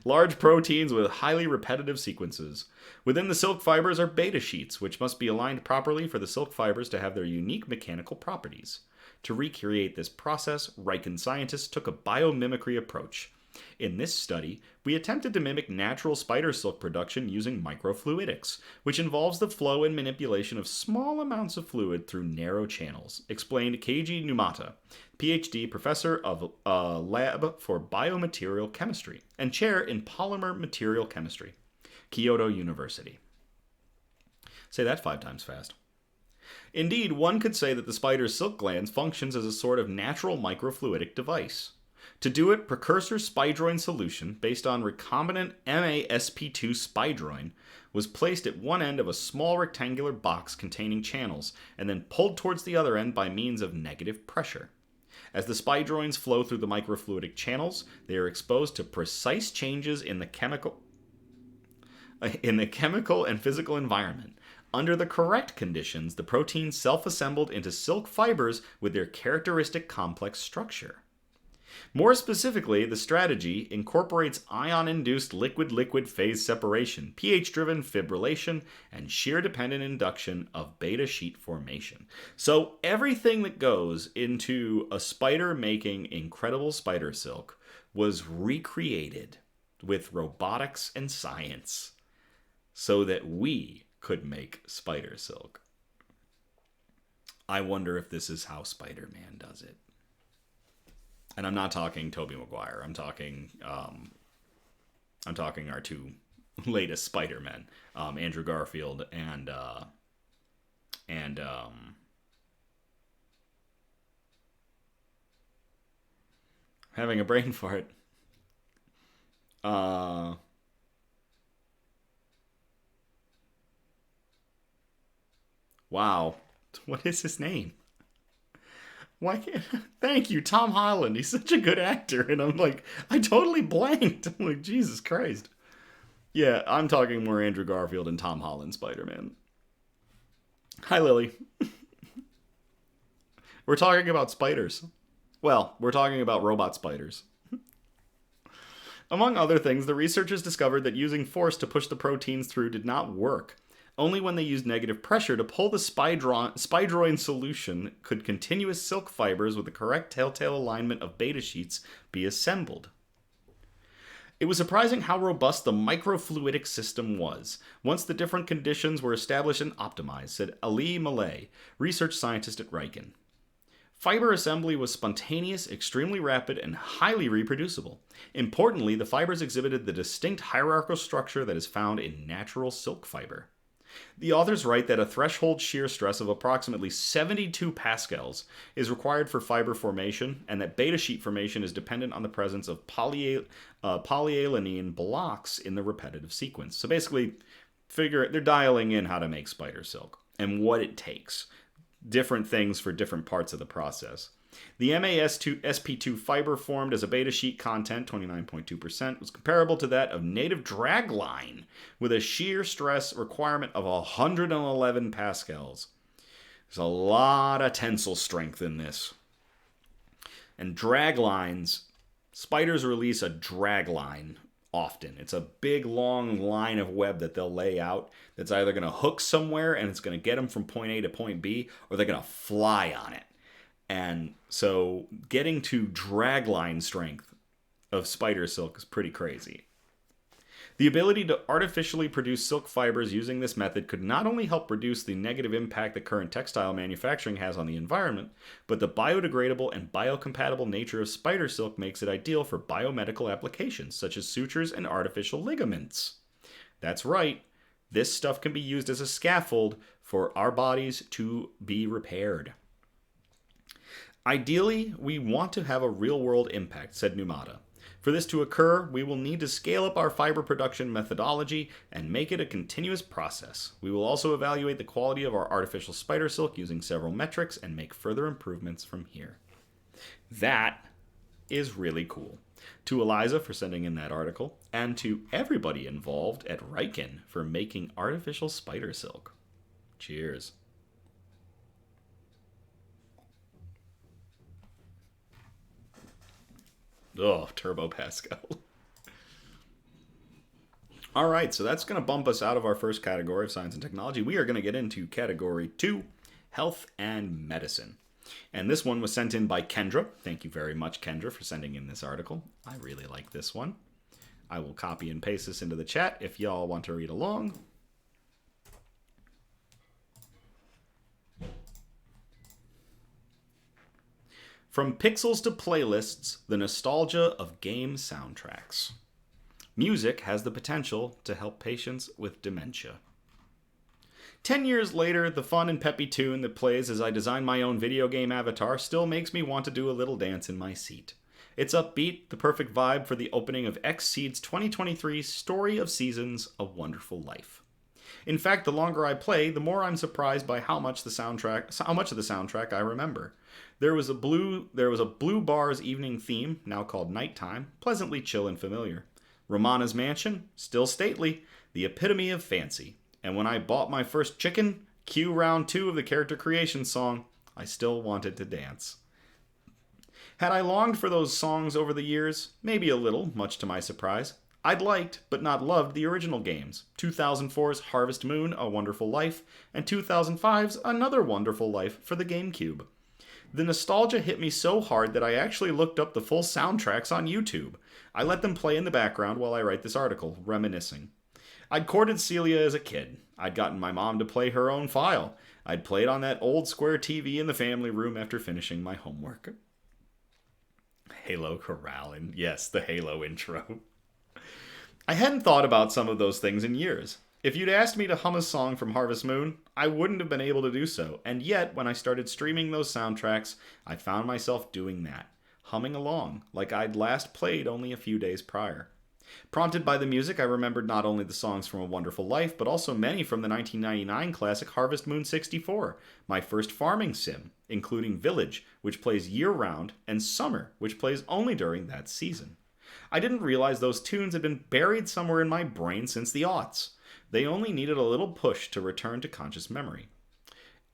large proteins with highly repetitive sequences. Within the silk fibers are beta sheets, which must be aligned properly for the silk fibers to have their unique mechanical properties. To recreate this process, Riken scientists took a biomimicry approach. In this study, we attempted to mimic natural spider silk production using microfluidics, which involves the flow and manipulation of small amounts of fluid through narrow channels, explained Keiji Numata, PhD professor of Lab for Biomaterial Chemistry and chair in Polymer Material Chemistry, Kyoto University. Say that 5 times fast. Indeed, one could say that the spider's silk glands functions as a sort of natural microfluidic device. To do it, precursor spidroin solution, based on recombinant MASP2 spidroin, was placed at one end of a small rectangular box containing channels, and then pulled towards the other end by means of negative pressure. As the spidroins flow through the microfluidic channels, they are exposed to precise changes in the chemical and physical environment. Under the correct conditions, the protein self-assembled into silk fibers with their characteristic complex structure. More specifically, the strategy incorporates ion-induced liquid-liquid phase separation, pH-driven fibrillation, and shear-dependent induction of beta sheet formation. So everything that goes into a spider making incredible spider silk was recreated with robotics and science so that we could make spider silk. I wonder if this is how Spider-Man does it. And I'm not talking Tobey Maguire. I'm talking our two latest Spider-Men, Andrew Garfield and having a brain fart. Uh, wow, what is his name? Why can't? Thank you, Tom Holland. He's such a good actor, and I'm like, I totally blanked. I'm like, Jesus Christ. Yeah, I'm talking more Andrew Garfield and Tom Holland Spider-Man. Hi, Lily. We're talking about spiders. Well, we're talking about robot spiders. Among other things, the researchers discovered that using force to push the proteins through did not work. Only when they used negative pressure to pull the spidroin solution could continuous silk fibers with the correct telltale alignment of beta sheets be assembled. It was surprising how robust the microfluidic system was, once the different conditions were established and optimized, said Ali Malay, research scientist at Riken. Fiber assembly was spontaneous, extremely rapid, and highly reproducible. Importantly, the fibers exhibited the distinct hierarchical structure that is found in natural silk fiber. The authors write that a threshold shear stress of approximately 72 pascals is required for fiber formation, and that beta sheet formation is dependent on the presence of polyalanine blocks in the repetitive sequence. So basically, they're dialing in how to make spider silk and what it takes. Different things for different parts of the process. The MAS2SP2 fiber formed as a beta sheet content, 29.2%, was comparable to that of native dragline, with a shear stress requirement of 111 pascals. There's a lot of tensile strength in this. And draglines, spiders release a dragline often. It's a big, long line of web that they'll lay out that's either going to hook somewhere and it's going to get them from point A to point B, or they're going to fly on it. And so getting to dragline strength of spider silk is pretty crazy. The ability to artificially produce silk fibers using this method could not only help reduce the negative impact that current textile manufacturing has on the environment, but the biodegradable and biocompatible nature of spider silk makes it ideal for biomedical applications, such as sutures and artificial ligaments. That's right, this stuff can be used as a scaffold for our bodies to be repaired. Ideally, we want to have a real-world impact, said Numata. For this to occur, we will need to scale up our fiber production methodology and make it a continuous process. We will also evaluate the quality of our artificial spider silk using several metrics and make further improvements from here. That is really cool. To Eliza for sending in that article, and to everybody involved at Riken for making artificial spider silk. Cheers. Oh, Turbo Pascal. All right, so that's going to bump us out of our first category of science and technology. We are going to get into category 2, health and medicine. And this one was sent in by Kendra. Thank you very much, Kendra, for sending in this article. I really like this one. I will copy and paste this into the chat if y'all want to read along. From pixels to playlists, the nostalgia of game soundtracks. Music has the potential to help patients with dementia. 10 years later, the fun and peppy tune that plays as I design my own video game avatar still makes me want to do a little dance in my seat. It's upbeat, the perfect vibe for the opening of Xseed's 2023 Story of Seasons, A Wonderful Life. In fact, the longer I play, the more I'm surprised by how much of the soundtrack I remember. There was a Blue Bar's evening theme, now called Nighttime, pleasantly chill and familiar. Romana's mansion, still stately, the epitome of fancy. And when I bought my first chicken, cue round 2 of the character creation song, I still wanted to dance. Had I longed for those songs over the years? Maybe a little, much to my surprise. I'd liked, but not loved, the original games. 2004's Harvest Moon, A Wonderful Life, and 2005's Another Wonderful Life for the GameCube. The nostalgia hit me so hard that I actually looked up the full soundtracks on YouTube. I let them play in the background while I write this article, reminiscing. I'd courted Celia as a kid. I'd gotten my mom to play her own file. I'd played on that old square TV in the family room after finishing my homework. Halo Corrallin. Yes, the Halo intro. I hadn't thought about some of those things in years. If you'd asked me to hum a song from Harvest Moon, I wouldn't have been able to do so, and yet, when I started streaming those soundtracks, I found myself doing that, humming along, like I'd last played only a few days prior. Prompted by the music, I remembered not only the songs from A Wonderful Life, but also many from the 1999 classic Harvest Moon 64, my first farming sim, including Village, which plays year-round, and Summer, which plays only during that season. I didn't realize those tunes had been buried somewhere in my brain since the aughts. They only needed a little push to return to conscious memory.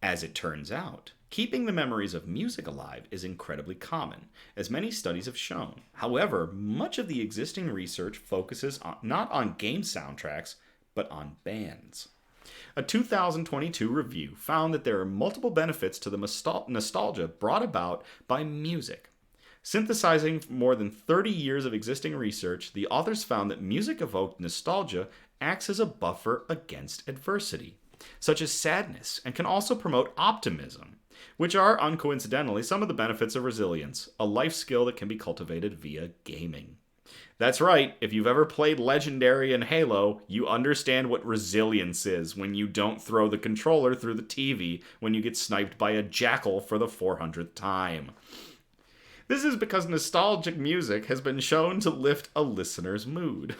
As it turns out, keeping the memories of music alive is incredibly common, as many studies have shown. However, much of the existing research focuses not on game soundtracks, but on bands. A 2022 review found that there are multiple benefits to the nostalgia brought about by music. Synthesizing more than 30 years of existing research, the authors found that music-evoked nostalgia acts as a buffer against adversity, such as sadness, and can also promote optimism, which are, uncoincidentally, some of the benefits of resilience, a life skill that can be cultivated via gaming. That's right, if you've ever played Legendary and Halo, you understand what resilience is when you don't throw the controller through the TV when you get sniped by a jackal for the 400th time. This is because nostalgic music has been shown to lift a listener's mood.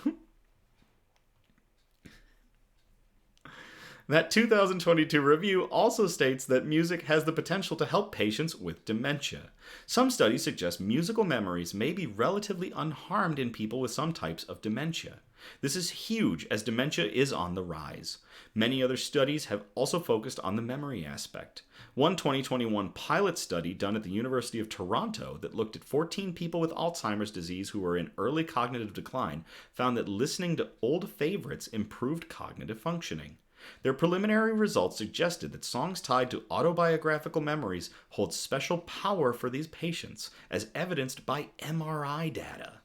That 2022 review also states that music has the potential to help patients with dementia. Some studies suggest musical memories may be relatively unharmed in people with some types of dementia. This is huge, as dementia is on the rise. Many other studies have also focused on the memory aspect. One 2021 pilot study done at the University of Toronto that looked at 14 people with Alzheimer's disease who were in early cognitive decline found that listening to old favorites improved cognitive functioning. Their preliminary results suggested that songs tied to autobiographical memories hold special power for these patients, as evidenced by MRI data.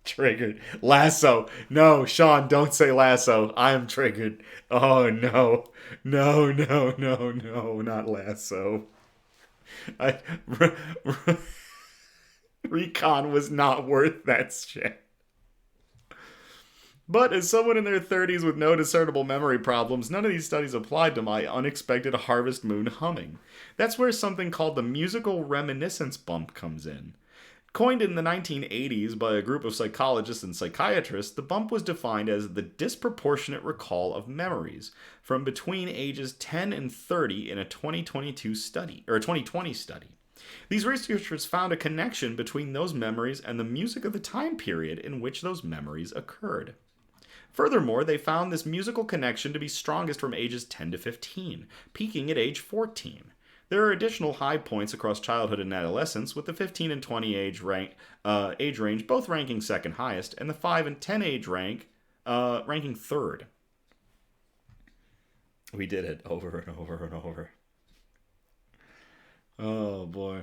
Triggered. Lasso. No, Sean, don't say lasso. I am triggered. Oh, no. No, no, no, no, not lasso. Recon was not worth that shit. But as someone in their 30s with no discernible memory problems, none of these studies applied to my unexpected Harvest Moon humming. That's where something called the musical reminiscence bump comes in. Coined in the 1980s by a group of psychologists and psychiatrists, the bump was defined as the disproportionate recall of memories from between ages 10 and 30 in a 2020 study. These researchers found a connection between those memories and the music of the time period in which those memories occurred. Furthermore, they found this musical connection to be strongest from ages 10 to 15, peaking at age 14. There are additional high points across childhood and adolescence, with the 15 and 20 age range both ranking second highest, and the 5 and 10 age ranking third. We did it over and over and over. Oh boy.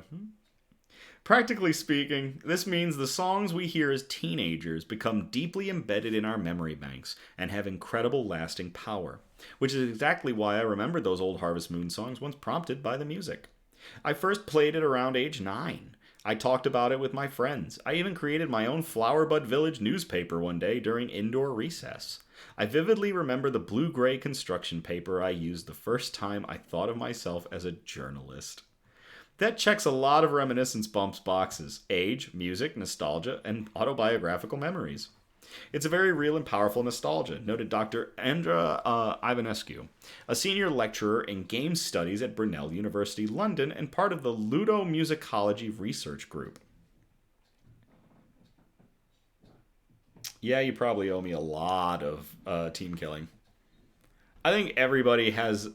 Practically speaking, this means the songs we hear as teenagers become deeply embedded in our memory banks and have incredible lasting power, which is exactly why I remembered those old Harvest Moon songs once prompted by the music. I first played it around age 9. I talked about it with my friends. I even created my own Flowerbud Village newspaper one day during indoor recess. I vividly remember the blue-gray construction paper I used the first time I thought of myself as a journalist. That checks a lot of reminiscence bumps boxes: age, music, nostalgia, and autobiographical memories. It's a very real and powerful nostalgia, noted Dr. Andra Ivanescu, a senior lecturer in games studies at Brunel University, London, and part of the Ludomusicology Research Group. Yeah, you probably owe me a lot of team killing. I think everybody has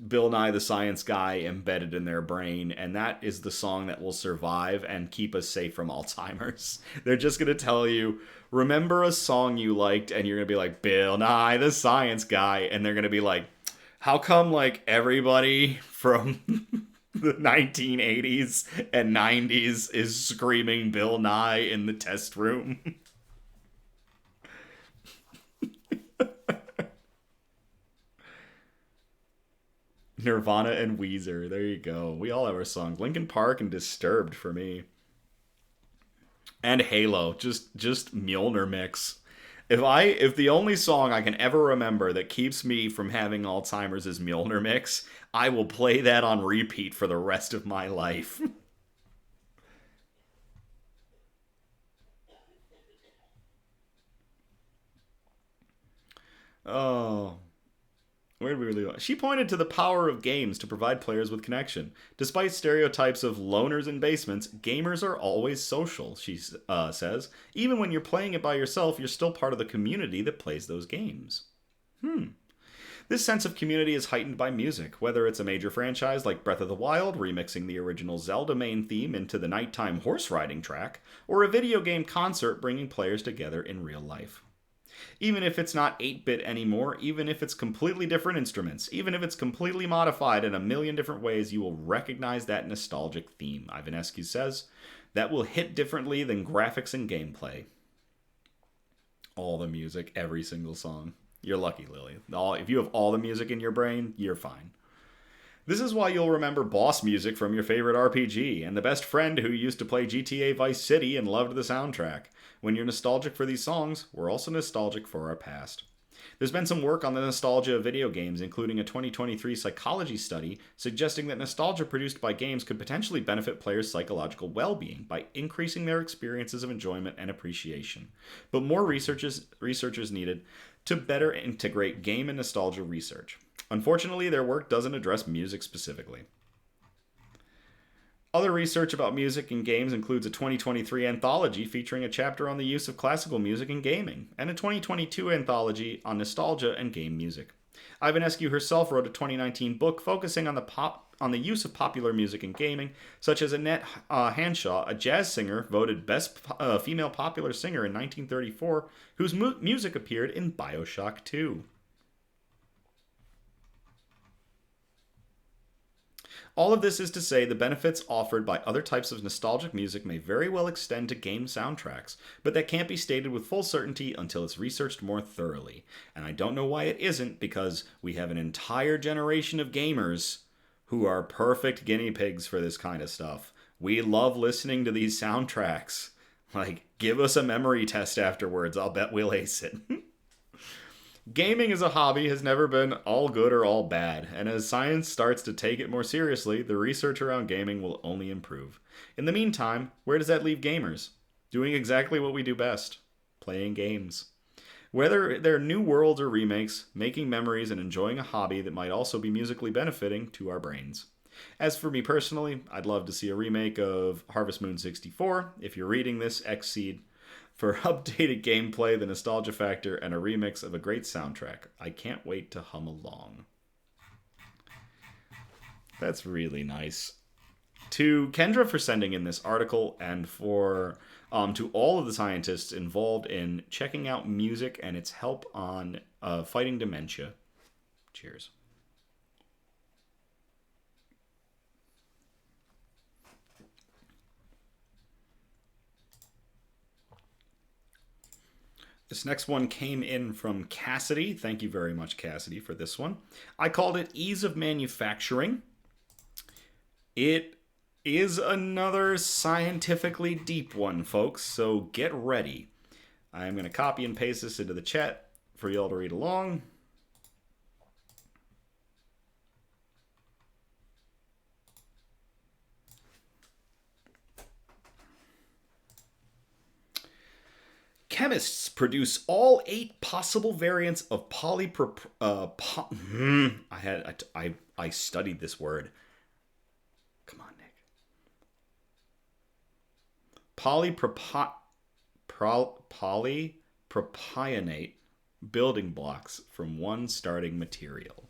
Bill Nye the Science Guy embedded in their brain, and that is the song that will survive and keep us safe from Alzheimer's. They're just going to tell you, remember a song you liked, and you're going to be like, Bill Nye the Science Guy, and they're going to be like, how come like everybody from the 1980s and 90s is screaming Bill Nye in the test room? Nirvana and Weezer. There you go. We all have our songs. Linkin Park and Disturbed for me. And Halo, just Mjolnir mix. If the only song I can ever remember that keeps me from having Alzheimer's is Mjolnir mix, I will play that on repeat for the rest of my life. Oh, where did we really go? She pointed to the power of games to provide players with connection. Despite stereotypes of loners in basements, gamers are always social, she says. Even when you're playing it by yourself, you're still part of the community that plays those games. This sense of community is heightened by music, whether it's a major franchise like Breath of the Wild, remixing the original Zelda main theme into the nighttime horse riding track, or a video game concert bringing players together in real life. Even if it's not 8-bit anymore, even if it's completely different instruments, even if it's completely modified in a million different ways, you will recognize that nostalgic theme, Ivanescu says. That will hit differently than graphics and gameplay. All the music, every single song. You're lucky, Lily. If you have all the music in your brain, you're fine. This is why you'll remember boss music from your favorite RPG, and the best friend who used to play GTA Vice City and loved the soundtrack. When you're nostalgic for these songs, we're also nostalgic for our past. There's been some work on the nostalgia of video games, including a 2023 psychology study suggesting that nostalgia produced by games could potentially benefit players' psychological well-being by increasing their experiences of enjoyment and appreciation. But more researchers needed to better integrate game and nostalgia research. Unfortunately, their work doesn't address music specifically. Other research about music and games includes a 2023 anthology featuring a chapter on the use of classical music in gaming, and a 2022 anthology on nostalgia and game music. Ivanescu herself wrote a 2019 book focusing on the use of popular music in gaming, such as Annette Hanshaw, a jazz singer voted best female popular singer in 1934, whose music appeared in BioShock 2. All of this is to say the benefits offered by other types of nostalgic music may very well extend to game soundtracks, but that can't be stated with full certainty until it's researched more thoroughly. And I don't know why it isn't, because we have an entire generation of gamers who are perfect guinea pigs for this kind of stuff. We love listening to these soundtracks. Like, give us a memory test afterwards, I'll bet we'll ace it. Gaming as a hobby has never been all good or all bad, and as science starts to take it more seriously, the research around gaming will only improve. In the meantime, where does that leave gamers? Doing exactly what we do best: playing games. Whether they're new worlds or remakes, making memories and enjoying a hobby that might also be musically benefiting to our brains. As for me personally, I'd love to see a remake of Harvest Moon 64. If you're reading this, Xseed. For updated gameplay, the nostalgia factor, and a remix of a great soundtrack. I can't wait to hum along. That's really nice. To Kendra for sending in this article, and for to all of the scientists involved in checking out music and its help on fighting dementia. Cheers. This next one came in from Cassidy. Thank you very much, Cassidy, for this one. I called it Ease of Manufacturing. It is another scientifically deep one, folks, so get ready. I'm going to copy and paste this into the chat for y'all to read along. Chemists produce all 8 possible variants of I studied this word. Come on, Nick. Polypropionate building blocks from one starting material.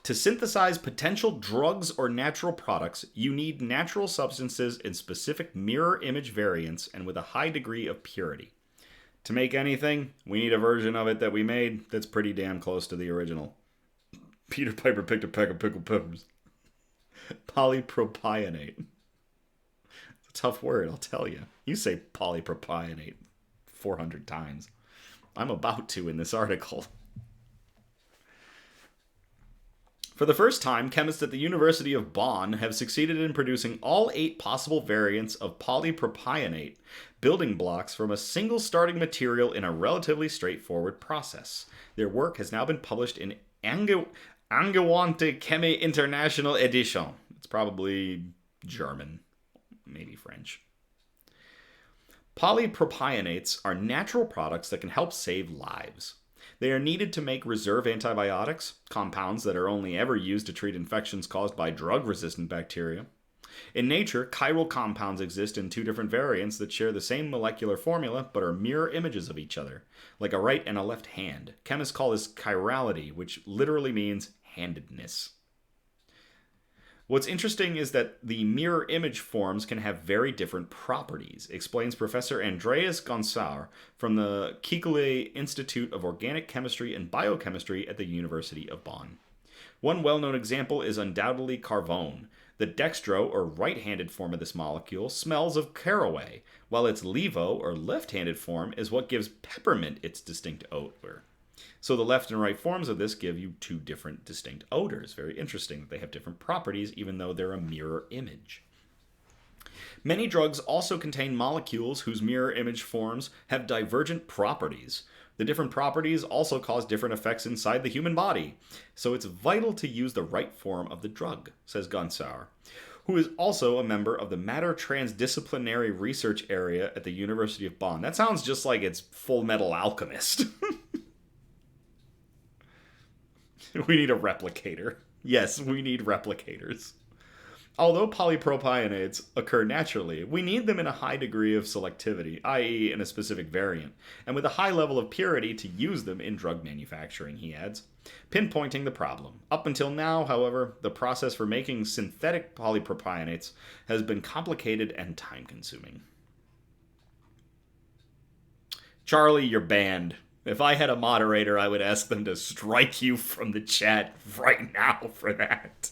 To synthesize potential drugs or natural products, you need natural substances in specific mirror image variants and with a high degree of purity. To make anything, we need a version of it that we made that's pretty damn close to the original. Peter Piper picked a peck of pickled peppers. Polypropionate. It's a tough word, I'll tell you. You say polypropionate 400 times. I'm about to in this article. For the first time, chemists at the University of Bonn have succeeded in producing all 8 possible variants of polypropionate building blocks from a single starting material in a relatively straightforward process. Their work has now been published in Angewandte Chemie International Edition. It's probably German, maybe French. Polypropionates are natural products that can help save lives. They are needed to make reserve antibiotics, compounds that are only ever used to treat infections caused by drug-resistant bacteria. In nature, chiral compounds exist in 2 different variants that share the same molecular formula but are mirror images of each other, like a right and a left hand. Chemists call this chirality, which literally means handedness. What's interesting is that the mirror image forms can have very different properties, explains Professor Andreas Gonçar from the Kekulé Institute of Organic Chemistry and Biochemistry at the University of Bonn. One well-known example is undoubtedly carvone. The dextro, or right-handed form of this molecule, smells of caraway, while its levo, or left-handed form, is what gives peppermint its distinct odor. So the left and right forms of this give you 2 different distinct odors. Very interesting that they have different properties even though they're a mirror image. Many drugs also contain molecules whose mirror image forms have divergent properties. The different properties also cause different effects inside the human body. So it's vital to use the right form of the drug, says Gonçar, who is also a member of the Matter Transdisciplinary Research Area at the University of Bonn. That sounds just like it's Full Metal Alchemist. We need a replicator. Yes, we need replicators. Although polypropionates occur naturally, we need them in a high degree of selectivity, i.e. in a specific variant, and with a high level of purity to use them in drug manufacturing, he adds, pinpointing the problem. Up until now, however, the process for making synthetic polypropionates has been complicated and time-consuming. Charlie, you're banned. If I had a moderator, I would ask them to strike you from the chat right now for that.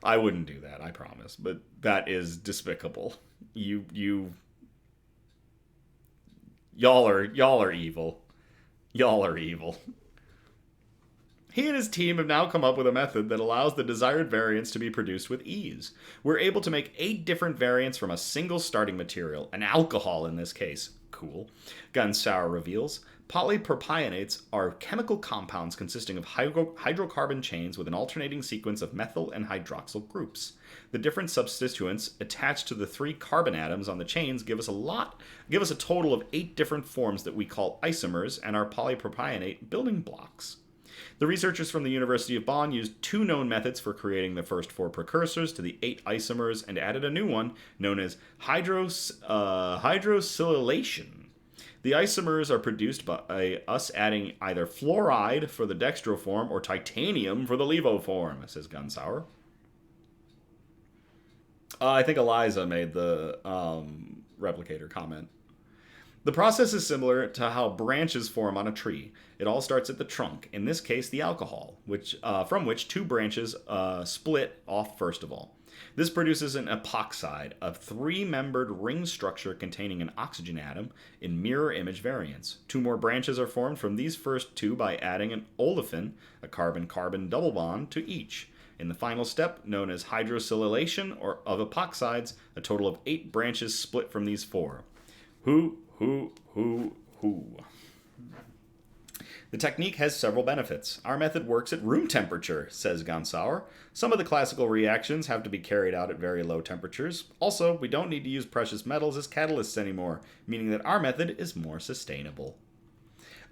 I wouldn't do that, I promise, but that is despicable. Y'all are evil. Y'all are evil. He and his team have now come up with a method that allows the desired variants to be produced with ease. We're able to make 8 different variants from a single starting material, an alcohol in this case. Cool. Gonçar reveals, polypropionates are chemical compounds consisting of hydrocarbon chains with an alternating sequence of methyl and hydroxyl groups. The different substituents attached to the 3 carbon atoms on the chains give us a total of 8 different forms that we call isomers and our polypropionate building blocks. The researchers from the University of Bonn used 2 known methods for creating the first 4 precursors to the 8 isomers and added a new one known as hydrosilylation. The isomers are produced by us adding either fluoride for the dextro form or titanium for the levo form, says Gonçar. I think Eliza made the replicator comment. The process is similar to how branches form on a tree. It all starts at the trunk, in this case the alcohol, from which 2 branches split off first of all. This produces an epoxide, a 3-membered ring structure containing an oxygen atom in mirror image variants. 2 more branches are formed from these first 2 by adding an olefin, a carbon-carbon double bond, to each. In the final step, known as hydrosilylation or of epoxides, a total of 8 branches split from these 4. Who. The technique has several benefits. Our method works at room temperature, says Gonçar. Some of the classical reactions have to be carried out at very low temperatures. Also, we don't need to use precious metals as catalysts anymore, meaning that our method is more sustainable.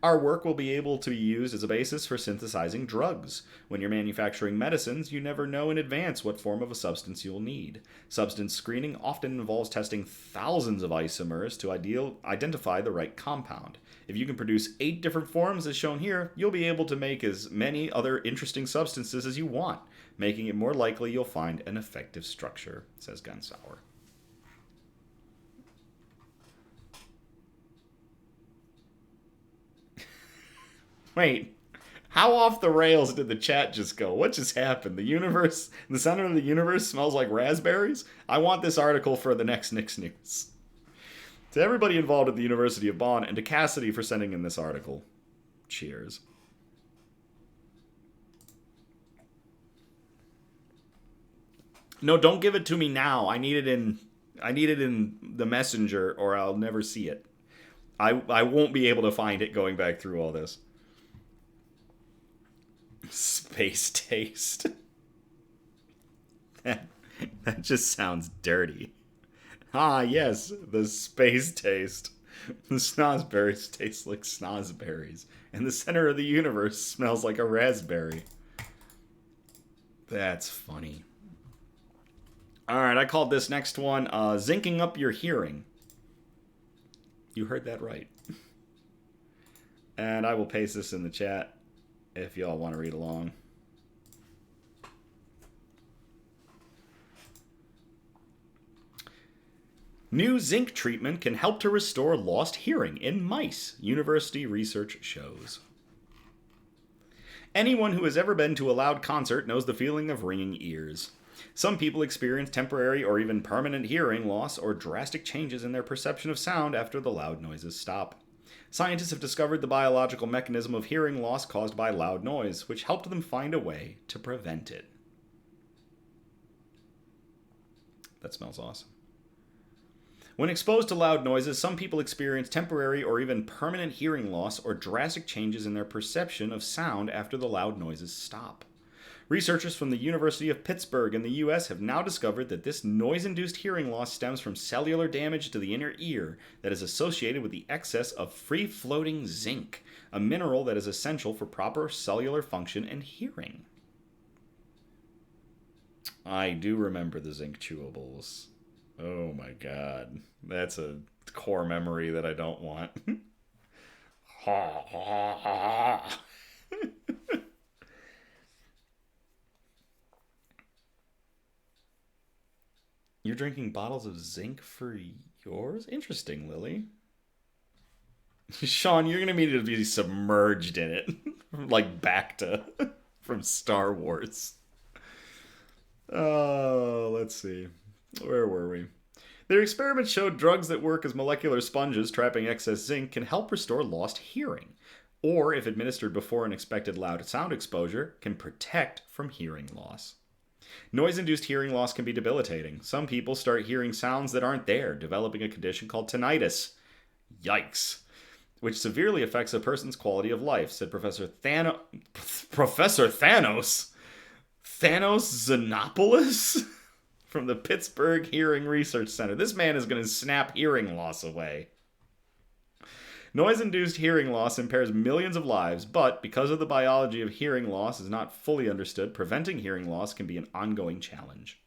Our work will be able to be used as a basis for synthesizing drugs. When you're manufacturing medicines, you never know in advance what form of a substance you'll need. Substance screening often involves testing thousands of isomers to identify the right compound. If you can produce 8 different forms as shown here, you'll be able to make as many other interesting substances as you want, making it more likely you'll find an effective structure, says Gonçar. Wait, how off the rails did the chat just go? What just happened? The center of the universe smells like raspberries? I want this article for the next Nick's News. To everybody involved at the University of Bonn and to Cassidy for sending in this article. Cheers. No, don't give it to me now. I need it in the messenger or I'll never see it. I won't be able to find it going back through all this. Space taste. That just sounds dirty. Ah, yes, the space taste. The snozberries taste like snozberries. And the center of the universe smells like a raspberry. That's funny. Alright, I called this next one zinking up your hearing. You heard that right. And I will paste this in the chat if y'all want to read along. New zinc treatment can help to restore lost hearing in mice, university research shows. Anyone who has ever been to a loud concert knows the feeling of ringing ears. Some people experience temporary or even permanent hearing loss or drastic changes in their perception of sound after the loud noises stop. Scientists have discovered the biological mechanism of hearing loss caused by loud noise, which helped them find a way to prevent it. That smells awesome. When exposed to loud noises, some people experience temporary or even permanent hearing loss or drastic changes in their perception of sound after the loud noises stop. Researchers from the University of Pittsburgh in the U.S. have now discovered that this noise-induced hearing loss stems from cellular damage to the inner ear that is associated with the excess of free-floating zinc, a mineral that is essential for proper cellular function and hearing. I do remember the zinc chewables. Oh my god. That's a core memory that I don't want. Ha ha ha. You're drinking bottles of zinc for yours? Interesting, Lily. Sean, you're gonna need to be submerged in it. Like Bacta from Star Wars. Oh, let's see. Where were we? Their experiments showed drugs that work as molecular sponges trapping excess zinc can help restore lost hearing, or if administered before an expected loud sound exposure, can protect from hearing loss. Noise-induced hearing loss can be debilitating. Some people start hearing sounds that aren't there, developing a condition called tinnitus. Yikes. Which severely affects a person's quality of life, said Professor Thanos Xenopoulos? From the Pittsburgh Hearing Research Center. This man is going to snap hearing loss away. Noise-induced hearing loss impairs millions of lives, but because of the biology of hearing loss is not fully understood, preventing hearing loss can be an ongoing challenge.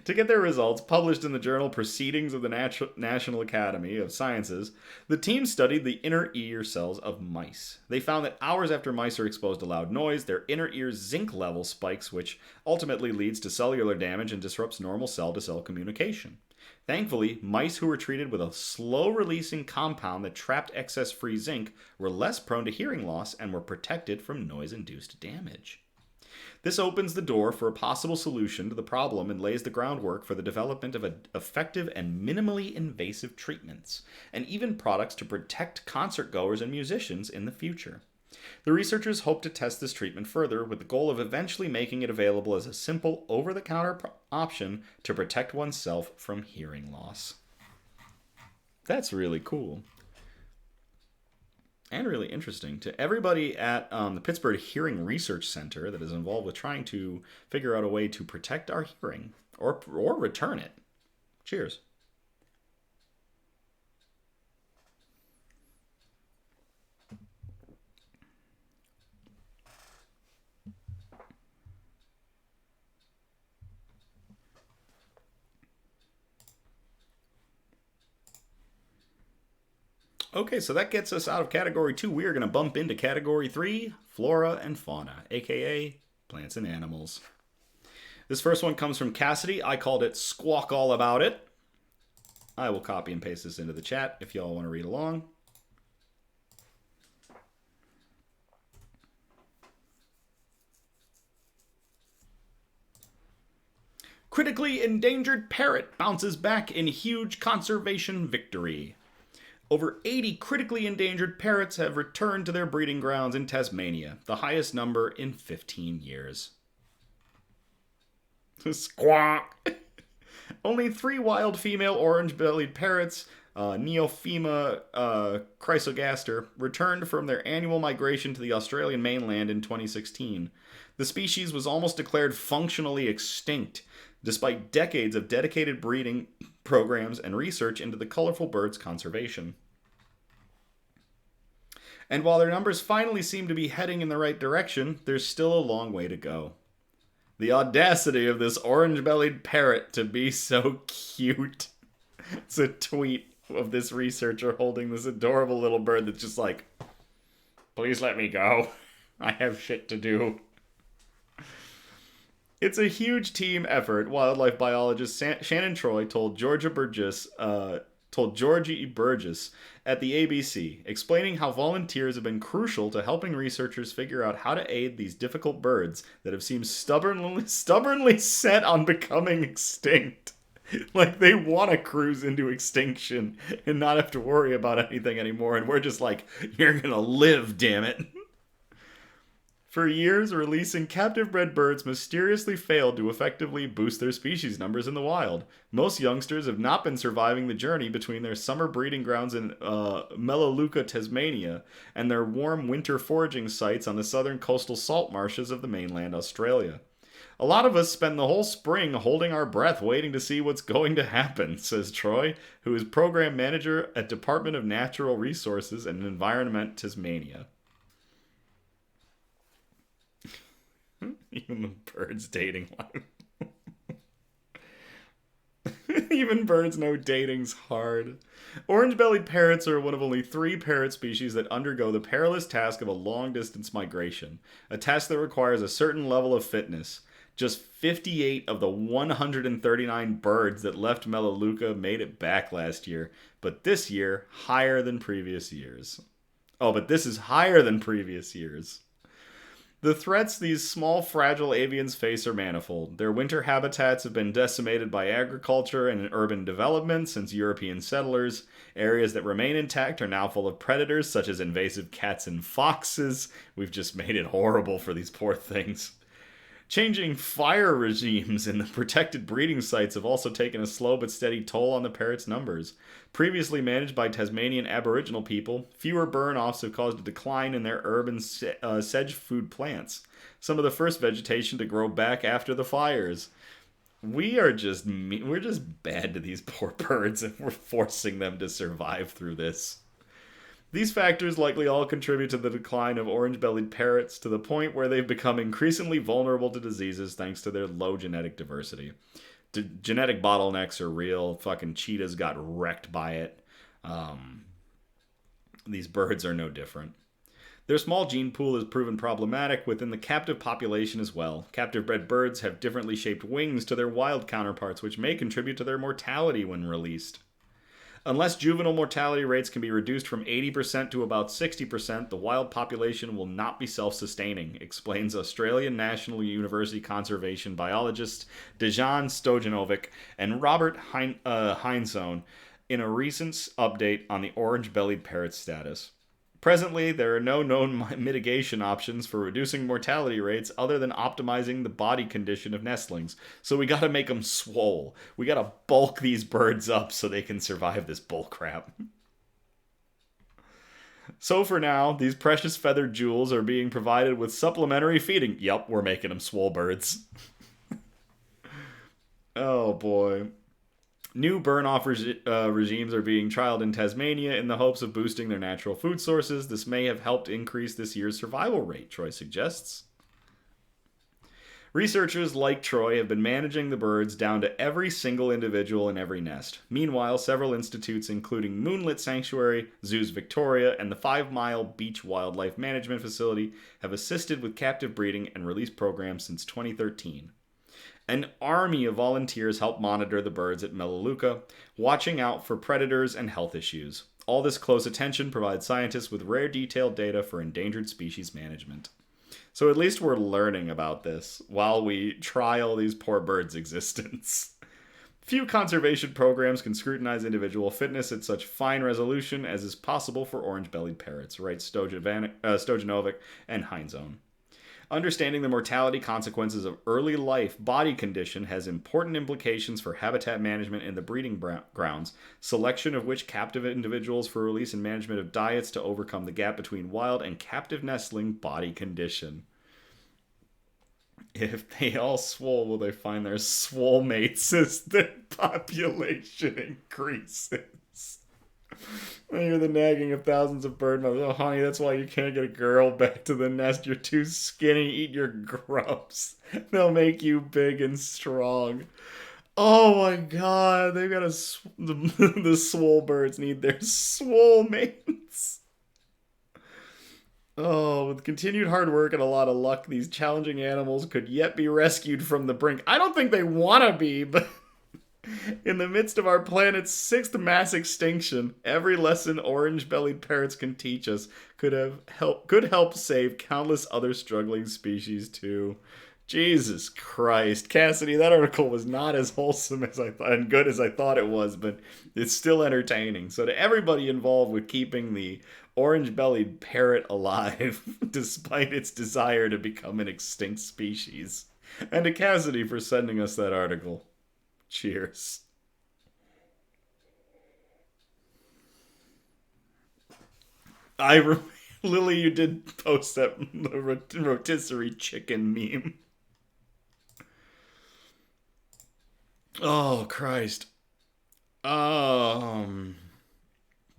To get their results published in the journal Proceedings of the National Academy of Sciences, the team studied the inner ear cells of mice. They found that hours after mice are exposed to loud noise, their inner ear zinc level spikes, which ultimately leads to cellular damage and disrupts normal cell-to-cell communication. Thankfully, mice who were treated with a slow-releasing compound that trapped excess free zinc were less prone to hearing loss and were protected from noise-induced damage. This opens the door for a possible solution to the problem and lays the groundwork for the development of effective and minimally invasive treatments, and even products to protect concertgoers and musicians in the future. The researchers hope to test this treatment further with the goal of eventually making it available as a simple, over-the-counter option to protect oneself from hearing loss. That's really cool. And really interesting to everybody at the Pittsburgh Hearing Research Center that is involved with trying to figure out a way to protect our hearing or return it. Cheers. Okay, so that gets us out of Category 2. We are going to bump into Category 3, Flora and Fauna, aka Plants and Animals. This first one comes from Cassidy. I called it Squawk All About It. I will copy and paste this into the chat if y'all want to read along. Critically endangered parrot bounces back in huge conservation victory. Over 80 critically endangered parrots have returned to their breeding grounds in Tasmania, the highest number in 15 years. Squawk! Only 3 wild female orange-bellied parrots, Neophema chrysogaster, returned from their annual migration to the Australian mainland in 2016. The species was almost declared functionally extinct, despite decades of dedicated breeding programs and research into the colorful bird's conservation. And while their numbers finally seem to be heading in the right direction, there's still a long way to go. The audacity of this orange-bellied parrot to be so cute. It's a tweet of this researcher holding this adorable little bird that's just like, please let me go. I have shit to do. It's a huge team effort, wildlife biologist Shannon Troy told Georgie Burgess at the ABC, explaining how volunteers have been crucial to helping researchers figure out how to aid these difficult birds that have seemed stubbornly set on becoming extinct. Like they want to cruise into extinction and not have to worry about anything anymore, and we're just like, you're gonna live, damn it. For years, releasing captive-bred birds mysteriously failed to effectively boost their species numbers in the wild. Most youngsters have not been surviving the journey between their summer breeding grounds in Melaleuca, Tasmania, and their warm winter foraging sites on the southern coastal salt marshes of the mainland Australia. A lot of us spend the whole spring holding our breath waiting to see what's going to happen, says Troy, who is program manager at Department of Natural Resources and Environment Tasmania. Even the birds' dating life. Even birds know dating's hard. Orange-bellied parrots are one of only 3 parrot species that undergo the perilous task of a long-distance migration, a task that requires a certain level of fitness. Just 58 of the 139 birds that left Melaleuca made it back last year, but this year, higher than previous years. Oh, but this is higher than previous years. The threats these small, fragile avians face are manifold. Their winter habitats have been decimated by agriculture and urban development since European settlers. Areas that remain intact are now full of predators such as invasive cats and foxes. We've just made it horrible for these poor things. Changing fire regimes in the protected breeding sites have also taken a slow but steady toll on the parrots' numbers. Previously managed by Tasmanian Aboriginal people, fewer burn-offs have caused a decline in their urban sedge food plants, some of the first vegetation to grow back after the fires. We're just bad to these poor birds, and we're forcing them to survive through this. These factors likely all contribute to the decline of orange-bellied parrots to the point where they've become increasingly vulnerable to diseases thanks to their low genetic diversity. Genetic bottlenecks are real. Fucking cheetahs got wrecked by it. These birds are no different. Their small gene pool has proven problematic within the captive population as well. Captive-bred birds have differently shaped wings to their wild counterparts, which may contribute to their mortality when released. Unless juvenile mortality rates can be reduced from 80% to about 60%, the wild population will not be self-sustaining, explains Australian National University conservation biologist Dejan Stojanovic and Robert Heinzone in a recent update on the orange-bellied parrot status. Presently, there are no known mitigation options for reducing mortality rates other than optimizing the body condition of nestlings. So we gotta make them swole. We gotta bulk these birds up so they can survive this bullcrap. So for now, these precious feathered jewels are being provided with supplementary feeding. Yep, we're making them swole birds. Oh boy. New burn-off regimes are being trialed in Tasmania in the hopes of boosting their natural food sources. This may have helped increase this year's survival rate, Troy suggests. Researchers like Troy have been managing the birds down to every single individual in every nest. Meanwhile, several institutes, including Moonlit Sanctuary, Zoos Victoria, and the 5 Mile Beach Wildlife Management Facility, have assisted with captive breeding and release programs since 2013. An army of volunteers help monitor the birds at Melaleuca, watching out for predators and health issues. All this close attention provides scientists with rare detailed data for endangered species management. So at least we're learning about this while we trial these poor birds' existence. Few conservation programs can scrutinize individual fitness at such fine resolution as is possible for orange-bellied parrots, writes Stojanovic and Heinzone. Understanding the mortality consequences of early life body condition has important implications for habitat management in the breeding grounds, selection of which captive individuals for release and management of diets to overcome the gap between wild and captive nestling body condition. If they all swole, will they find their swole mates as their population increases? I hear the nagging of thousands of bird mothers. Oh, honey, that's why you can't get a girl back to the nest. You're too skinny. Eat your grubs. They'll make you big and strong. Oh my god, they've got the swole birds need their swole mates. Oh, with continued hard work and a lot of luck, these challenging animals could yet be rescued from the brink. I don't think they want to be, but in the midst of our planet's 6th mass extinction, every lesson orange-bellied parrots can teach us could help save countless other struggling species too. Jesus Christ. Cassidy, that article was not as wholesome as I thought and good as I thought it was, but it's still entertaining. So to everybody involved with keeping the orange-bellied parrot alive, despite its desire to become an extinct species, and to Cassidy for sending us that article. Cheers. Lily, you did post that rotisserie chicken meme. Oh, Christ.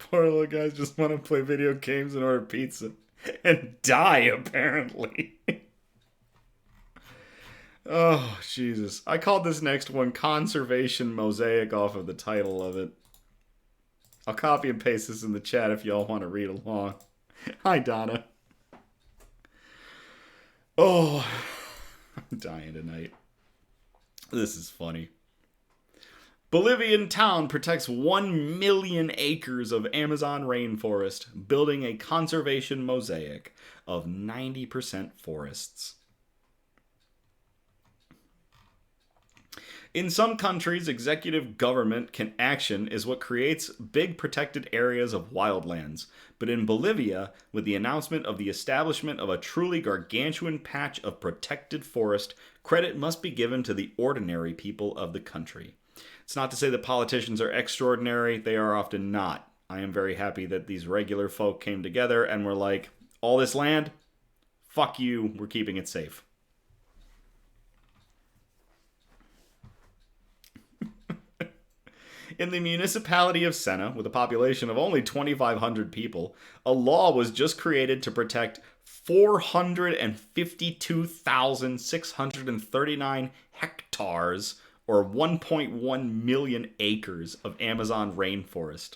Poor little guys just want to play video games and order pizza. And die, apparently. Oh, Jesus. I called this next one Conservation Mosaic off of the title of it. I'll copy and paste this in the chat if y'all want to read along. Hi, Donna. Oh, I'm dying tonight. This is funny. Bolivian town protects 1 million acres of Amazon rainforest, building a conservation mosaic of 90% forests. In some countries, executive government action is what creates big protected areas of wildlands. But in Bolivia, with the announcement of the establishment of a truly gargantuan patch of protected forest, credit must be given to the ordinary people of the country. It's not to say that politicians are extraordinary, they are often not. I am very happy that these regular folk came together and were like, all this land? Fuck you, we're keeping it safe. In the municipality of Sena, with a population of only 2,500 people, a law was just created to protect 452,639 hectares, or 1.1 million acres of Amazon rainforest.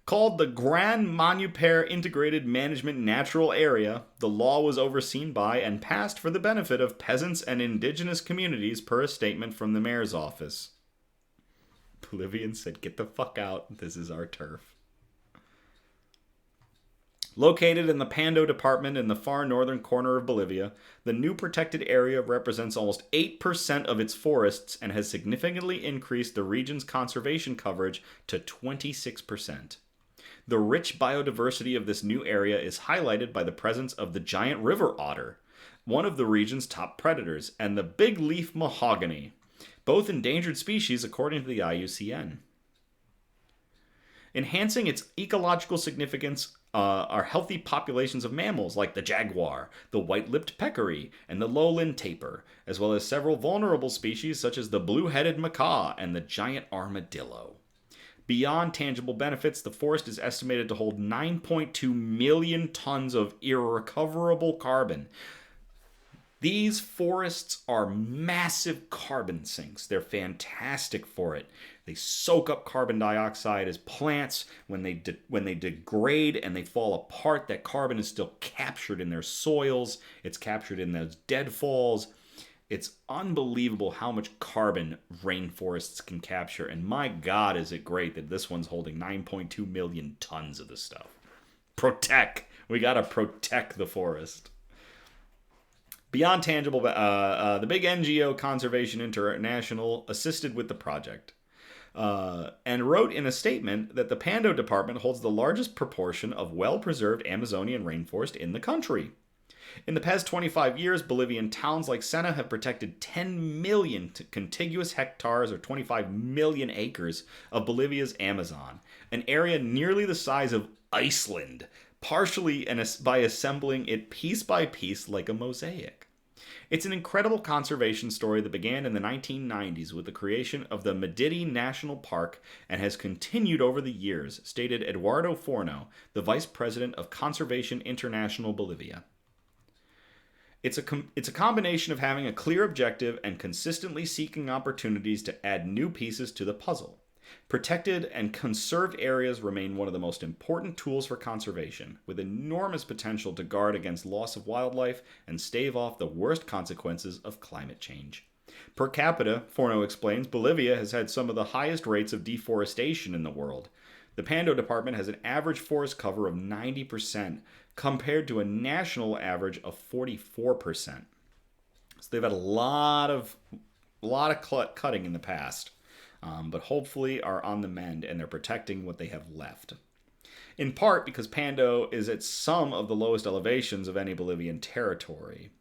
Called the Gran Manupere Integrated Management Natural Area, the law was overseen by and passed for the benefit of peasants and indigenous communities per a statement from the mayor's office. Bolivians said, get the fuck out, this is our turf. Located in the Pando department in the far northern corner of Bolivia, the new protected area represents almost 8% of its forests and has significantly increased the region's conservation coverage to 26%. The rich biodiversity of this new area is highlighted by the presence of the giant river otter, one of the region's top predators, and the big leaf mahogany, both endangered species according to the IUCN. Enhancing its ecological significance are healthy populations of mammals like the jaguar, the white-lipped peccary, and the lowland tapir, as well as several vulnerable species such as the blue-headed macaw and the giant armadillo. Beyond tangible benefits, the forest is estimated to hold 9.2 million tons of irrecoverable carbon. These forests are massive carbon sinks. They're fantastic for it. They soak up carbon dioxide as plants. When they degrade and they fall apart, that carbon is still captured in their soils. It's captured in those deadfalls. It's unbelievable how much carbon rainforests can capture. And my God, is it great that this one's holding 9.2 million tons of this stuff. Protect. We gotta protect the forest. Beyond Tangible, the big NGO Conservation International assisted with the project. And wrote in a statement that the Pando Department holds the largest proportion of well-preserved Amazonian rainforest in the country. In the past 25 years, Bolivian towns like Sena have protected 10 million contiguous hectares or 25 million acres of Bolivia's Amazon, an area nearly the size of Iceland, partially by assembling it piece by piece like a mosaic. It's an incredible conservation story that began in the 1990s with the creation of the Madidi National Park and has continued over the years, stated Eduardo Forno, the Vice President of Conservation International Bolivia. It's a combination of having a clear objective and consistently seeking opportunities to add new pieces to the puzzle. Protected and conserved areas remain one of the most important tools for conservation, with enormous potential to guard against loss of wildlife and stave off the worst consequences of climate change. Per capita, Forno explains, Bolivia has had some of the highest rates of deforestation in the world. The Pando Department has an average forest cover of 90%, compared to a national average of 44%. So they've had a lot of cutting in the past, but hopefully are on the mend and they're protecting what they have left. In part because Pando is at some of the lowest elevations of any Bolivian territory.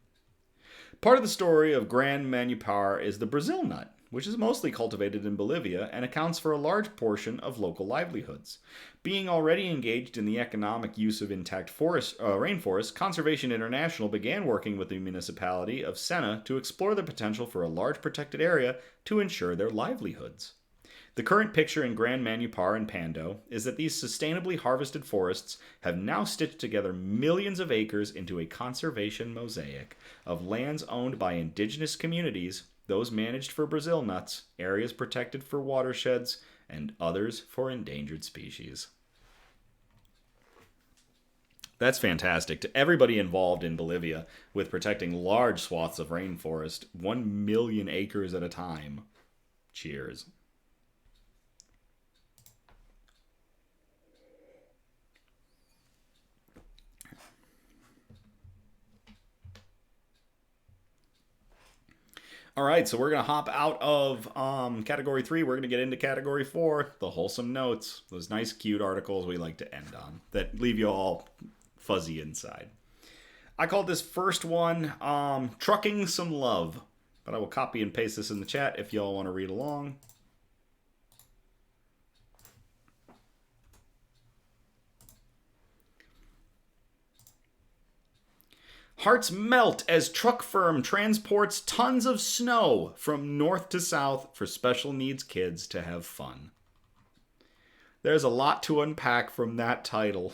Part of the story of Gran Manupar is the Brazil nut, which is mostly cultivated in Bolivia and accounts for a large portion of local livelihoods. Being already engaged in the economic use of intact rainforests, Conservation International began working with the municipality of Sena to explore the potential for a large protected area to ensure their livelihoods. The current picture in Gran Manupar and Pando is that these sustainably harvested forests have now stitched together millions of acres into a conservation mosaic of lands owned by indigenous communities, those managed for Brazil nuts, areas protected for watersheds, and others for endangered species. That's fantastic. To everybody involved in Bolivia with protecting large swaths of rainforest, 1 million acres at a time. Cheers. All right, so we're going to hop out of Category 3. We're going to get into Category 4, the wholesome notes. Those nice, cute articles we like to end on that leave you all fuzzy inside. I called this first one Trucking Some Love, but I will copy and paste this in the chat if y'all want to read along. Hearts melt as truck firm transports tons of snow from north to south for special needs kids to have fun. There's a lot to unpack from that title.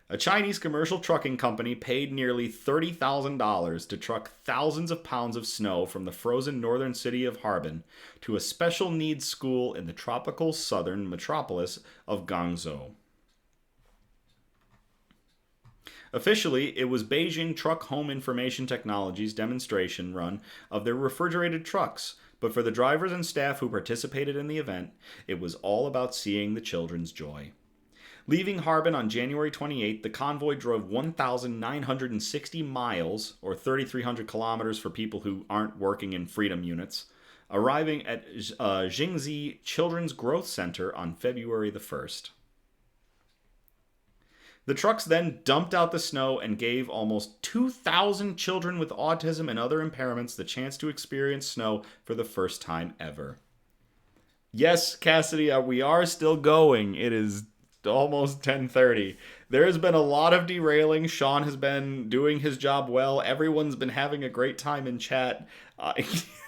A Chinese commercial trucking company paid nearly $30,000 to truck thousands of pounds of snow from the frozen northern city of Harbin to a special needs school in the tropical southern metropolis of Guangzhou. Officially, it was Beijing Truck Home Information Technology's demonstration run of their refrigerated trucks, but for the drivers and staff who participated in the event, it was all about seeing the children's joy. Leaving Harbin on January 28th, the convoy drove 1,960 miles, or 3,300 kilometers for people who aren't working in freedom units, arriving at Jingzi Children's Growth Center on February the 1st. The trucks then dumped out the snow and gave almost 2,000 children with autism and other impairments the chance to experience snow for the first time ever. Yes, Cassidy, we are still going. It is almost 10:30. There has been a lot of derailing. Sean has been doing his job well. Everyone's been having a great time in chat.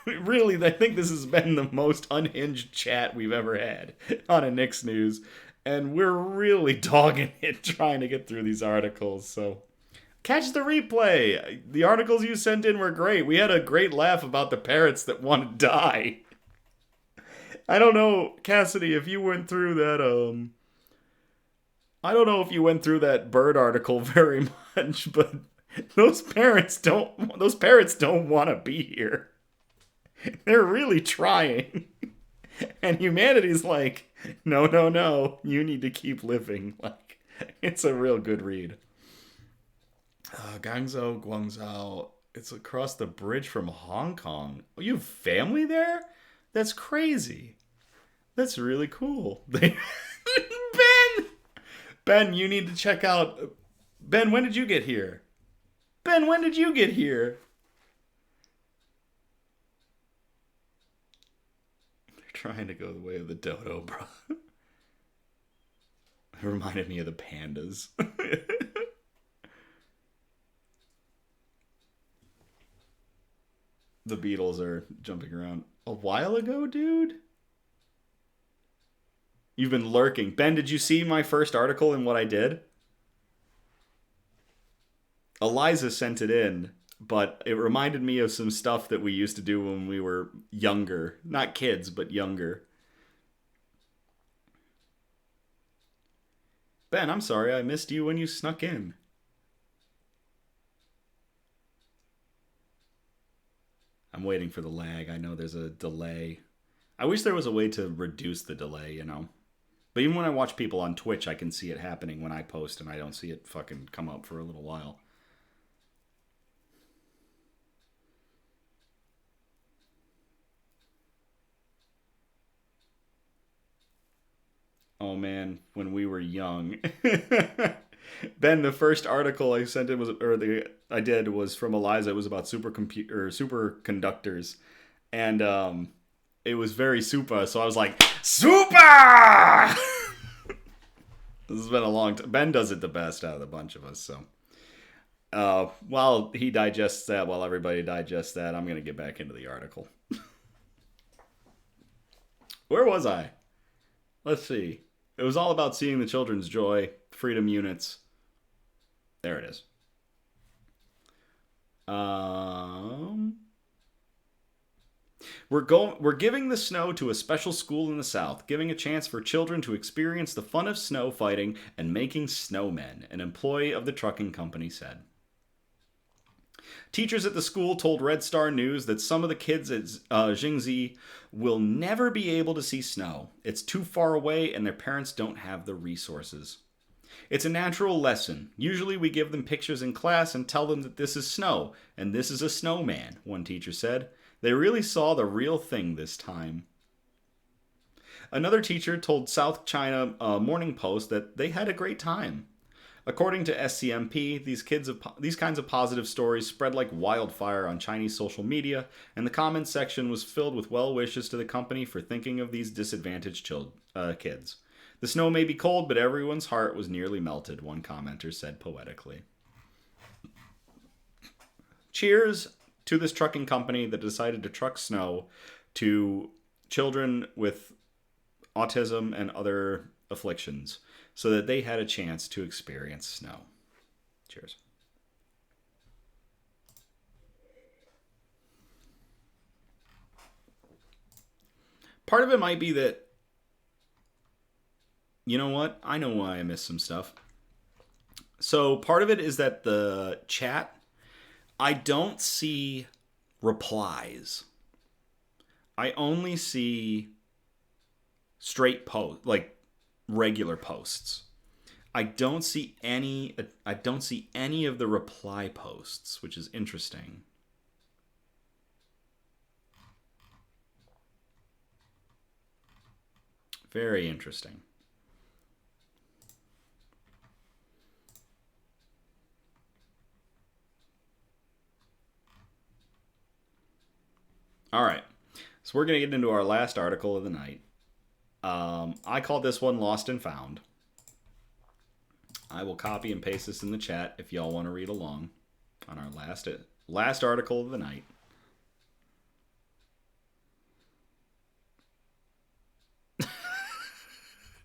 Really, I think this has been the most unhinged chat we've ever had on a Knicks News. And we're really dogging it trying to get through these articles, so catch the replay. The articles you sent in were great. We had a great laugh about the parrots that want to die. I don't know, Cassidy, if you went through that, I don't know if you went through that bird article very much, but those parrots don't want to be here. They're really trying. And humanity's like, no, you need to keep living. Like, it's a real good read. Guangzhou. It's across the bridge from Hong Kong. Oh, you have family there? That's crazy. That's really cool. Ben! Ben, you need to check out... Ben, when did you get here? Ben, when did you get here? They're trying to go the way of the dodo, bro. It reminded me of the pandas. The Beatles are jumping around. A while ago, dude? You've been lurking. Ben, did you see my first article and what I did? Eliza sent it in, but it reminded me of some stuff that we used to do when we were younger. Not kids, but younger. Ben, I'm sorry I missed you when you snuck in. I'm waiting for the lag. I know there's a delay. I wish there was a way to reduce the delay, you know? But even when I watch people on Twitch, I can see it happening when I post and I don't see it fucking come up for a little while. Oh man, when we were young. Ben, the first article I sent in I did was from Eliza. It was about superconductors, and it was very super. So I was like, super. This has been a long time. Ben does it the best out of the bunch of us. So while he digests that, while everybody digests that, I'm gonna get back into the article. Where was I? Let's see. It was all about seeing the children's joy, freedom units. There it is. We're giving the snow to a special school in the South, giving a chance for children to experience the fun of snow fighting and making snowmen, an employee of the trucking company said. Teachers at the school told Red Star News that some of the kids at Jingzi will never be able to see snow. It's too far away and their parents don't have the resources. It's a natural lesson. Usually we give them pictures in class and tell them that this is snow and this is a snowman, one teacher said. They really saw the real thing this time. Another teacher told South China Morning Post that they had a great time. According to SCMP, these kinds of positive stories spread like wildfire on Chinese social media, and the comments section was filled with well wishes to the company for thinking of these disadvantaged kids. The snow may be cold, but everyone's heart was nearly melted, one commenter said poetically. Cheers to this trucking company that decided to truck snow to children with autism and other afflictions, so that they had a chance to experience snow. Cheers. Part of it might be that, you know what? I know why I missed some stuff. So part of it is that the chat, I don't see replies. I only see straight posts, like regular posts. I don't see any of the reply posts, which is interesting. Very interesting. All right. So we're going to get into our last article of the night. I called this one Lost and Found. I will copy and paste this in the chat if y'all want to read along on our last article of the night.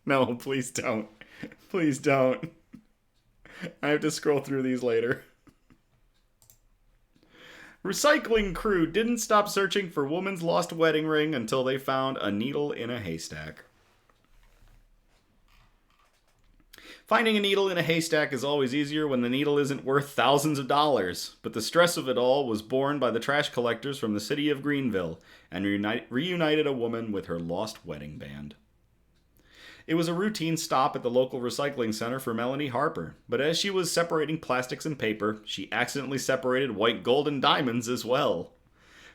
No, please don't. Please don't. I have to scroll through these later. Recycling crew didn't stop searching for woman's lost wedding ring until they found a needle in a haystack. Finding a needle in a haystack is always easier when the needle isn't worth thousands of dollars, but the stress of it all was borne by the trash collectors from the city of Greenville and reunited a woman with her lost wedding band. It was a routine stop at the local recycling center for Melanie Harper, but as she was separating plastics and paper, she accidentally separated white gold and diamonds as well.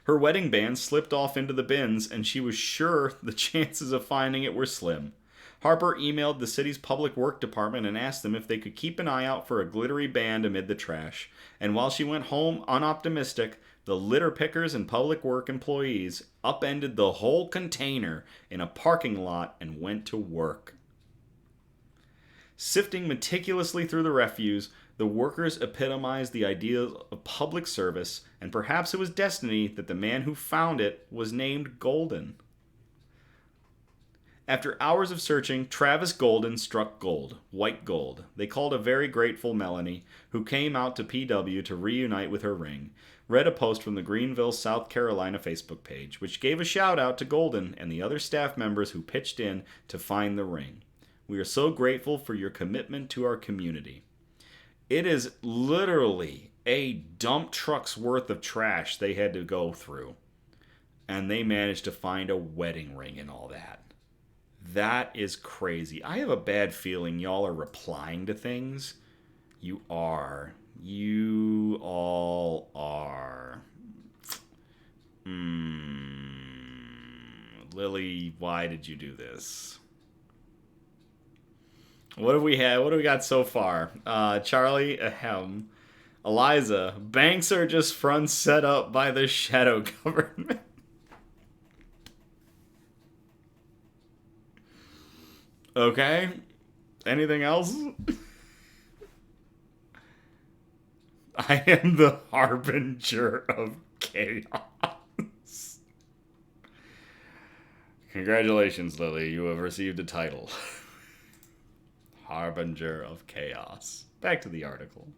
Her wedding band slipped off into the bins, and she was sure the chances of finding it were slim. Harper emailed the city's public work department and asked them if they could keep an eye out for a glittery band amid the trash. And while she went home unoptimistic, the litter pickers and public work employees upended the whole container in a parking lot and went to work. Sifting meticulously through the refuse, the workers epitomized the idea of public service, and perhaps it was destiny that the man who found it was named Golden. After hours of searching, Travis Golden struck gold, white gold. They called a very grateful Melanie, who came out to PW to reunite with her ring, read a post from the Greenville, South Carolina Facebook page, which gave a shout out to Golden and the other staff members who pitched in to find the ring. We are so grateful for your commitment to our community. It is literally a dump truck's worth of trash they had to go through, and they managed to find a wedding ring and all that. That is crazy. I have a bad feeling y'all are replying to things. You are. You all are. Lily, why did you do this? What have we had? What have we got so far? Charlie, ahem. Eliza, banks are just fronts set up by the shadow government. Okay. Anything else? I am the harbinger of chaos. Congratulations, Lily. You have received a title. Harbinger of chaos. Back to the article.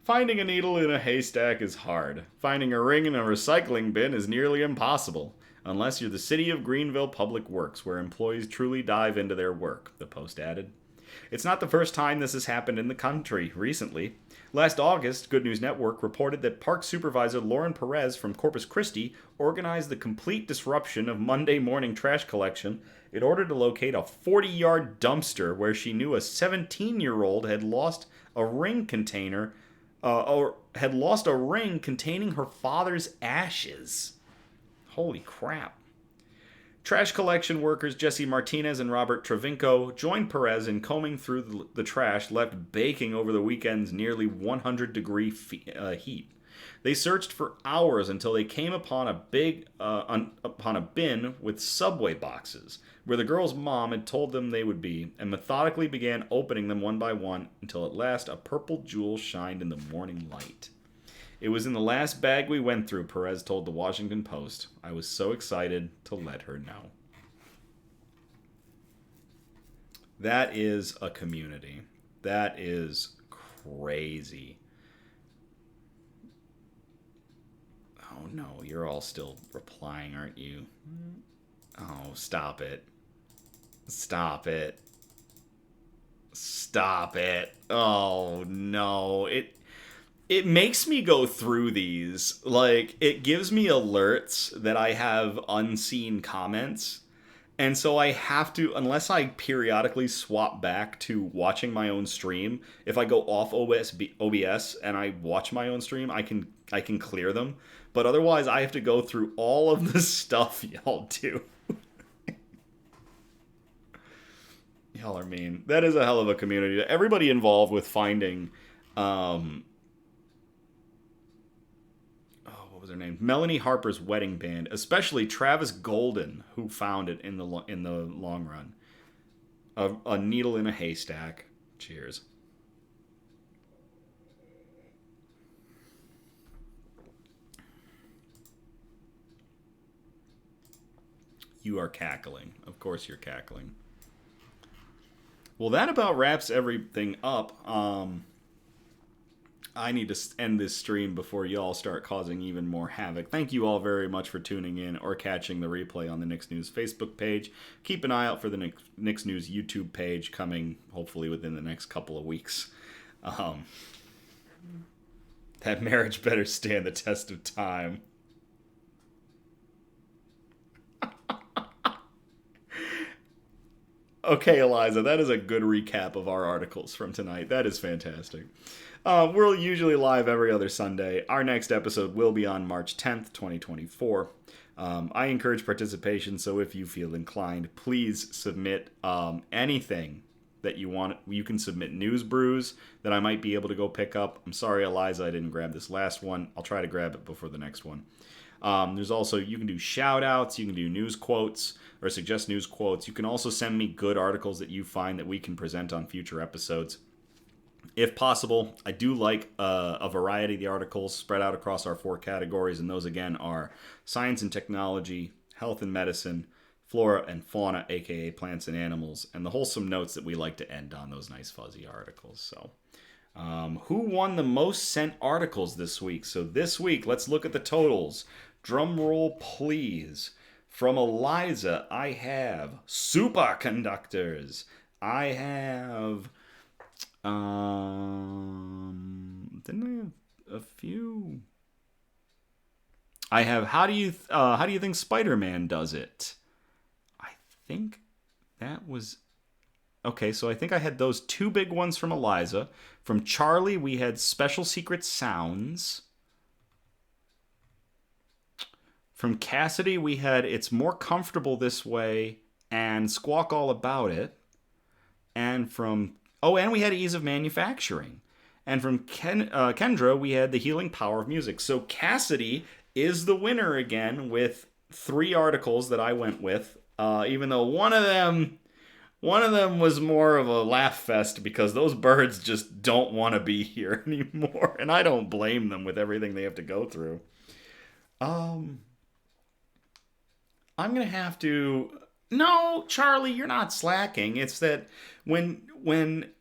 Finding a needle in a haystack is hard. Finding a ring in a recycling bin is nearly impossible. Unless you're the City of Greenville Public Works, where employees truly dive into their work, the Post added. It's not the first time this has happened in the country recently. Last August, Good News Network reported that Park Supervisor Lauren Perez from Corpus Christi organized the complete disruption of Monday morning trash collection in order to locate a 40-yard dumpster where she knew a 17-year-old had lost a ring containing her father's ashes. Holy crap. Trash collection workers Jesse Martinez and Robert Travinko joined Perez in combing through the trash left baking over the weekend's nearly 100-degree heat. They searched for hours until they came upon a bin with Subway boxes, where the girl's mom had told them they would be, and methodically began opening them one by one until at last a purple jewel shined in the morning light. It was in the last bag we went through, Perez told the Washington Post. I was so excited to let her know. That is a community. That is crazy. Oh no, you're all still replying, aren't you? Oh, stop it. Stop it. Stop it. Oh no. It makes me go through these. Like, it gives me alerts that I have unseen comments. And so I have to, unless I periodically swap back to watching my own stream, if I go off OBS and I watch my own stream, I can clear them. But otherwise, I have to go through all of the stuff y'all do. Y'all are mean. That is a hell of a community. Everybody involved with finding... her name, Melanie Harper's wedding band, especially Travis Golden, who found it in the long run. A needle in a haystack. Cheers. You are cackling. Of course you're cackling. Well, that about wraps everything up. I need to end this stream before y'all start causing even more havoc. Thank you all very much for tuning in or catching the replay on the Knicks News Facebook page. Keep an eye out for the Knicks News YouTube page coming hopefully within the next couple of weeks. That marriage better stand the test of time. Okay, Eliza, that is a good recap of our articles from tonight. That is fantastic. We're usually live every other Sunday. Our next episode will be on March 10th, 2024. I encourage participation, so if you feel inclined, please submit anything that you want. You can submit news brews that I might be able to go pick up. I'm sorry, Eliza, I didn't grab this last one. I'll try to grab it before the next one. There's also, you can do shout outs, you can do news quotes, or suggest news quotes. You can also send me good articles that you find that we can present on future episodes. If possible, I do like a variety of the articles spread out across our 4 categories, and those again are science and technology, health and medicine, flora and fauna, aka plants and animals, and the wholesome notes that we like to end on, those nice fuzzy articles. So, who won the most sent articles this week? So this week, let's look at the totals. Drum roll, please. From Eliza, I have superconductors. I have... didn't I have a few? I have how do you think Spider-Man does it? I think that was okay. So I think I had those 2 big ones from Eliza. From Charlie, we had special secret sounds. From Cassidy, we had it's more comfortable this way and squawk all about it. And from and we had ease of manufacturing. And from Kendra, we had the healing power of music. So Cassidy is the winner again with 3 articles that I went with. Even though one of them was more of a laugh fest because those birds just don't want to be here anymore, and I don't blame them with everything they have to go through. I'm gonna have to. No, Charlie, you're not slacking. It's that when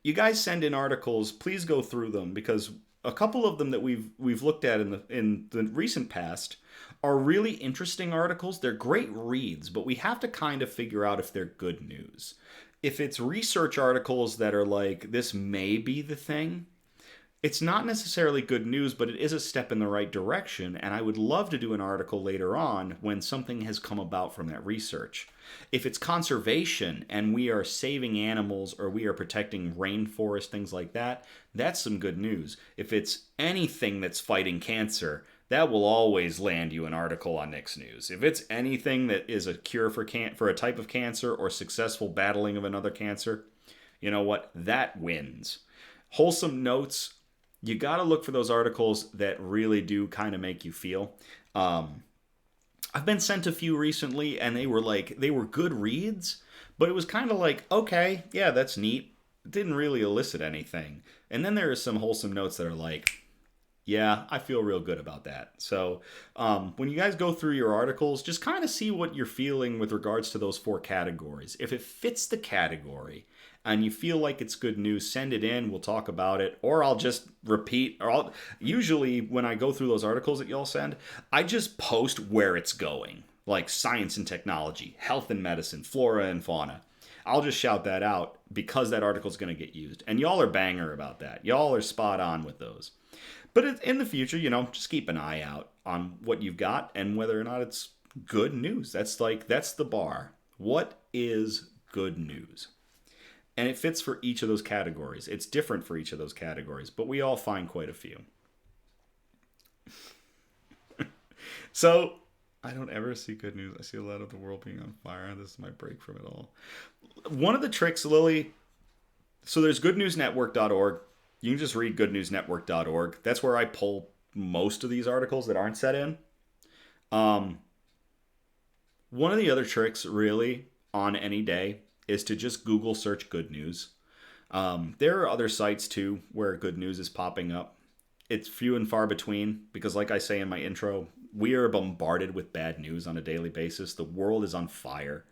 you guys send in articles, please go through them, because a couple of them that we've looked at in the recent past are really interesting articles. They're great reads, but we have to kind of figure out if they're good news. If it's research articles that are like, this may be the thing, it's not necessarily good news, but it is a step in the right direction, and I would love to do an article later on when something has come about from that research. If it's conservation and we are saving animals or we are protecting rainforest, things like that, that's some good news. If it's anything that's fighting cancer, that will always land you an article on Nick's News. If it's anything that is a cure for a type of cancer or successful battling of another cancer, you know what? That wins. Wholesome notes. You got to look for those articles that really do kind of make you feel. I've been sent a few recently, and they were good reads, but it was kind of like, okay, yeah, that's neat. It didn't really elicit anything. And then there are some wholesome notes that are like, yeah, I feel real good about that. So when you guys go through your articles, just kind of see what you're feeling with regards to those 4 categories. If it fits the category and you feel like it's good news, send it in. We'll talk about it. Or I'll just repeat. Usually when I go through those articles that y'all send, I just post where it's going. Like science and technology, health and medicine, flora and fauna. I'll just shout that out because that article's going to get used. And y'all are banger about that. Y'all are spot on with those. But in the future, just keep an eye out on what you've got and whether or not it's good news. That's the bar. What is good news? And it fits for each of those categories. It's different for each of those categories, but we all find quite a few. So, I don't ever see good news. I see a lot of the world being on fire. This is my break from it all. One of the tricks, Lily, so there's goodnewsnetwork.org. You can just read goodnewsnetwork.org. That's where I pull most of these articles that aren't set in. One of the other tricks, really, on any day, is to just Google search good news. There are other sites, too, where good news is popping up. It's few and far between, because like I say in my intro, we are bombarded with bad news on a daily basis. The world is on fire,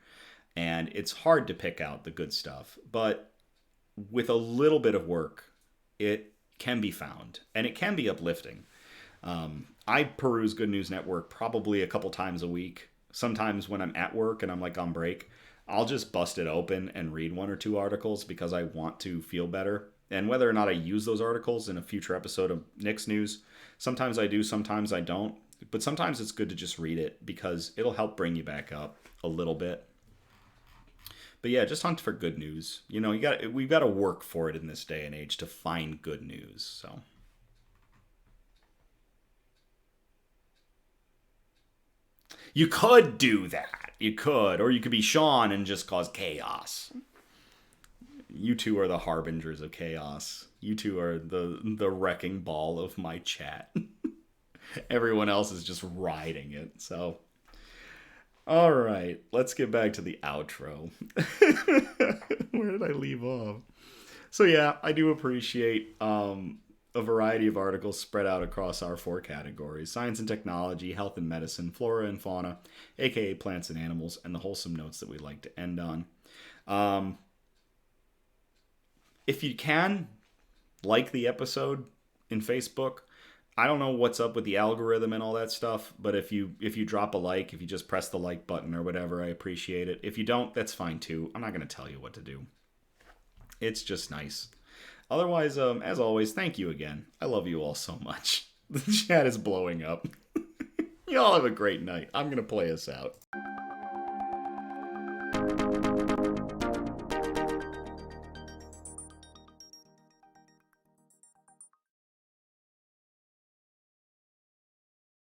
and it's hard to pick out the good stuff. But with a little bit of work, it can be found, and it can be uplifting. I peruse Good News Network probably a couple times a week. Sometimes when I'm at work and I'm like on break, I'll just bust it open and read 1 or 2 articles because I want to feel better. And whether or not I use those articles in a future episode of Nick's News, sometimes I do, sometimes I don't. But sometimes it's good to just read it because it'll help bring you back up a little bit. But yeah, just hunt for good news. You know, we've got to work for it in this day and age to find good news. So you could do that. You could, or you could be Sean and just cause chaos. You two are the harbingers of chaos. You two are the wrecking ball of my chat. Everyone else is just riding it. So, all right, let's get back to the outro. Where did I leave off? So yeah, I do appreciate a variety of articles spread out across our 4 categories: science and technology, health and medicine, flora and fauna, aka plants and animals, and the wholesome notes that we like to end on. If you can, like the episode in Facebook. I don't know what's up with the algorithm and all that stuff, but if you drop a like, if you just press the like button or whatever, I appreciate it. If you don't, that's fine too. I'm not going to tell you what to do. It's just nice. Otherwise, as always, thank you again. I love you all so much. The chat is blowing up. Y'all have a great night. I'm going to play us out.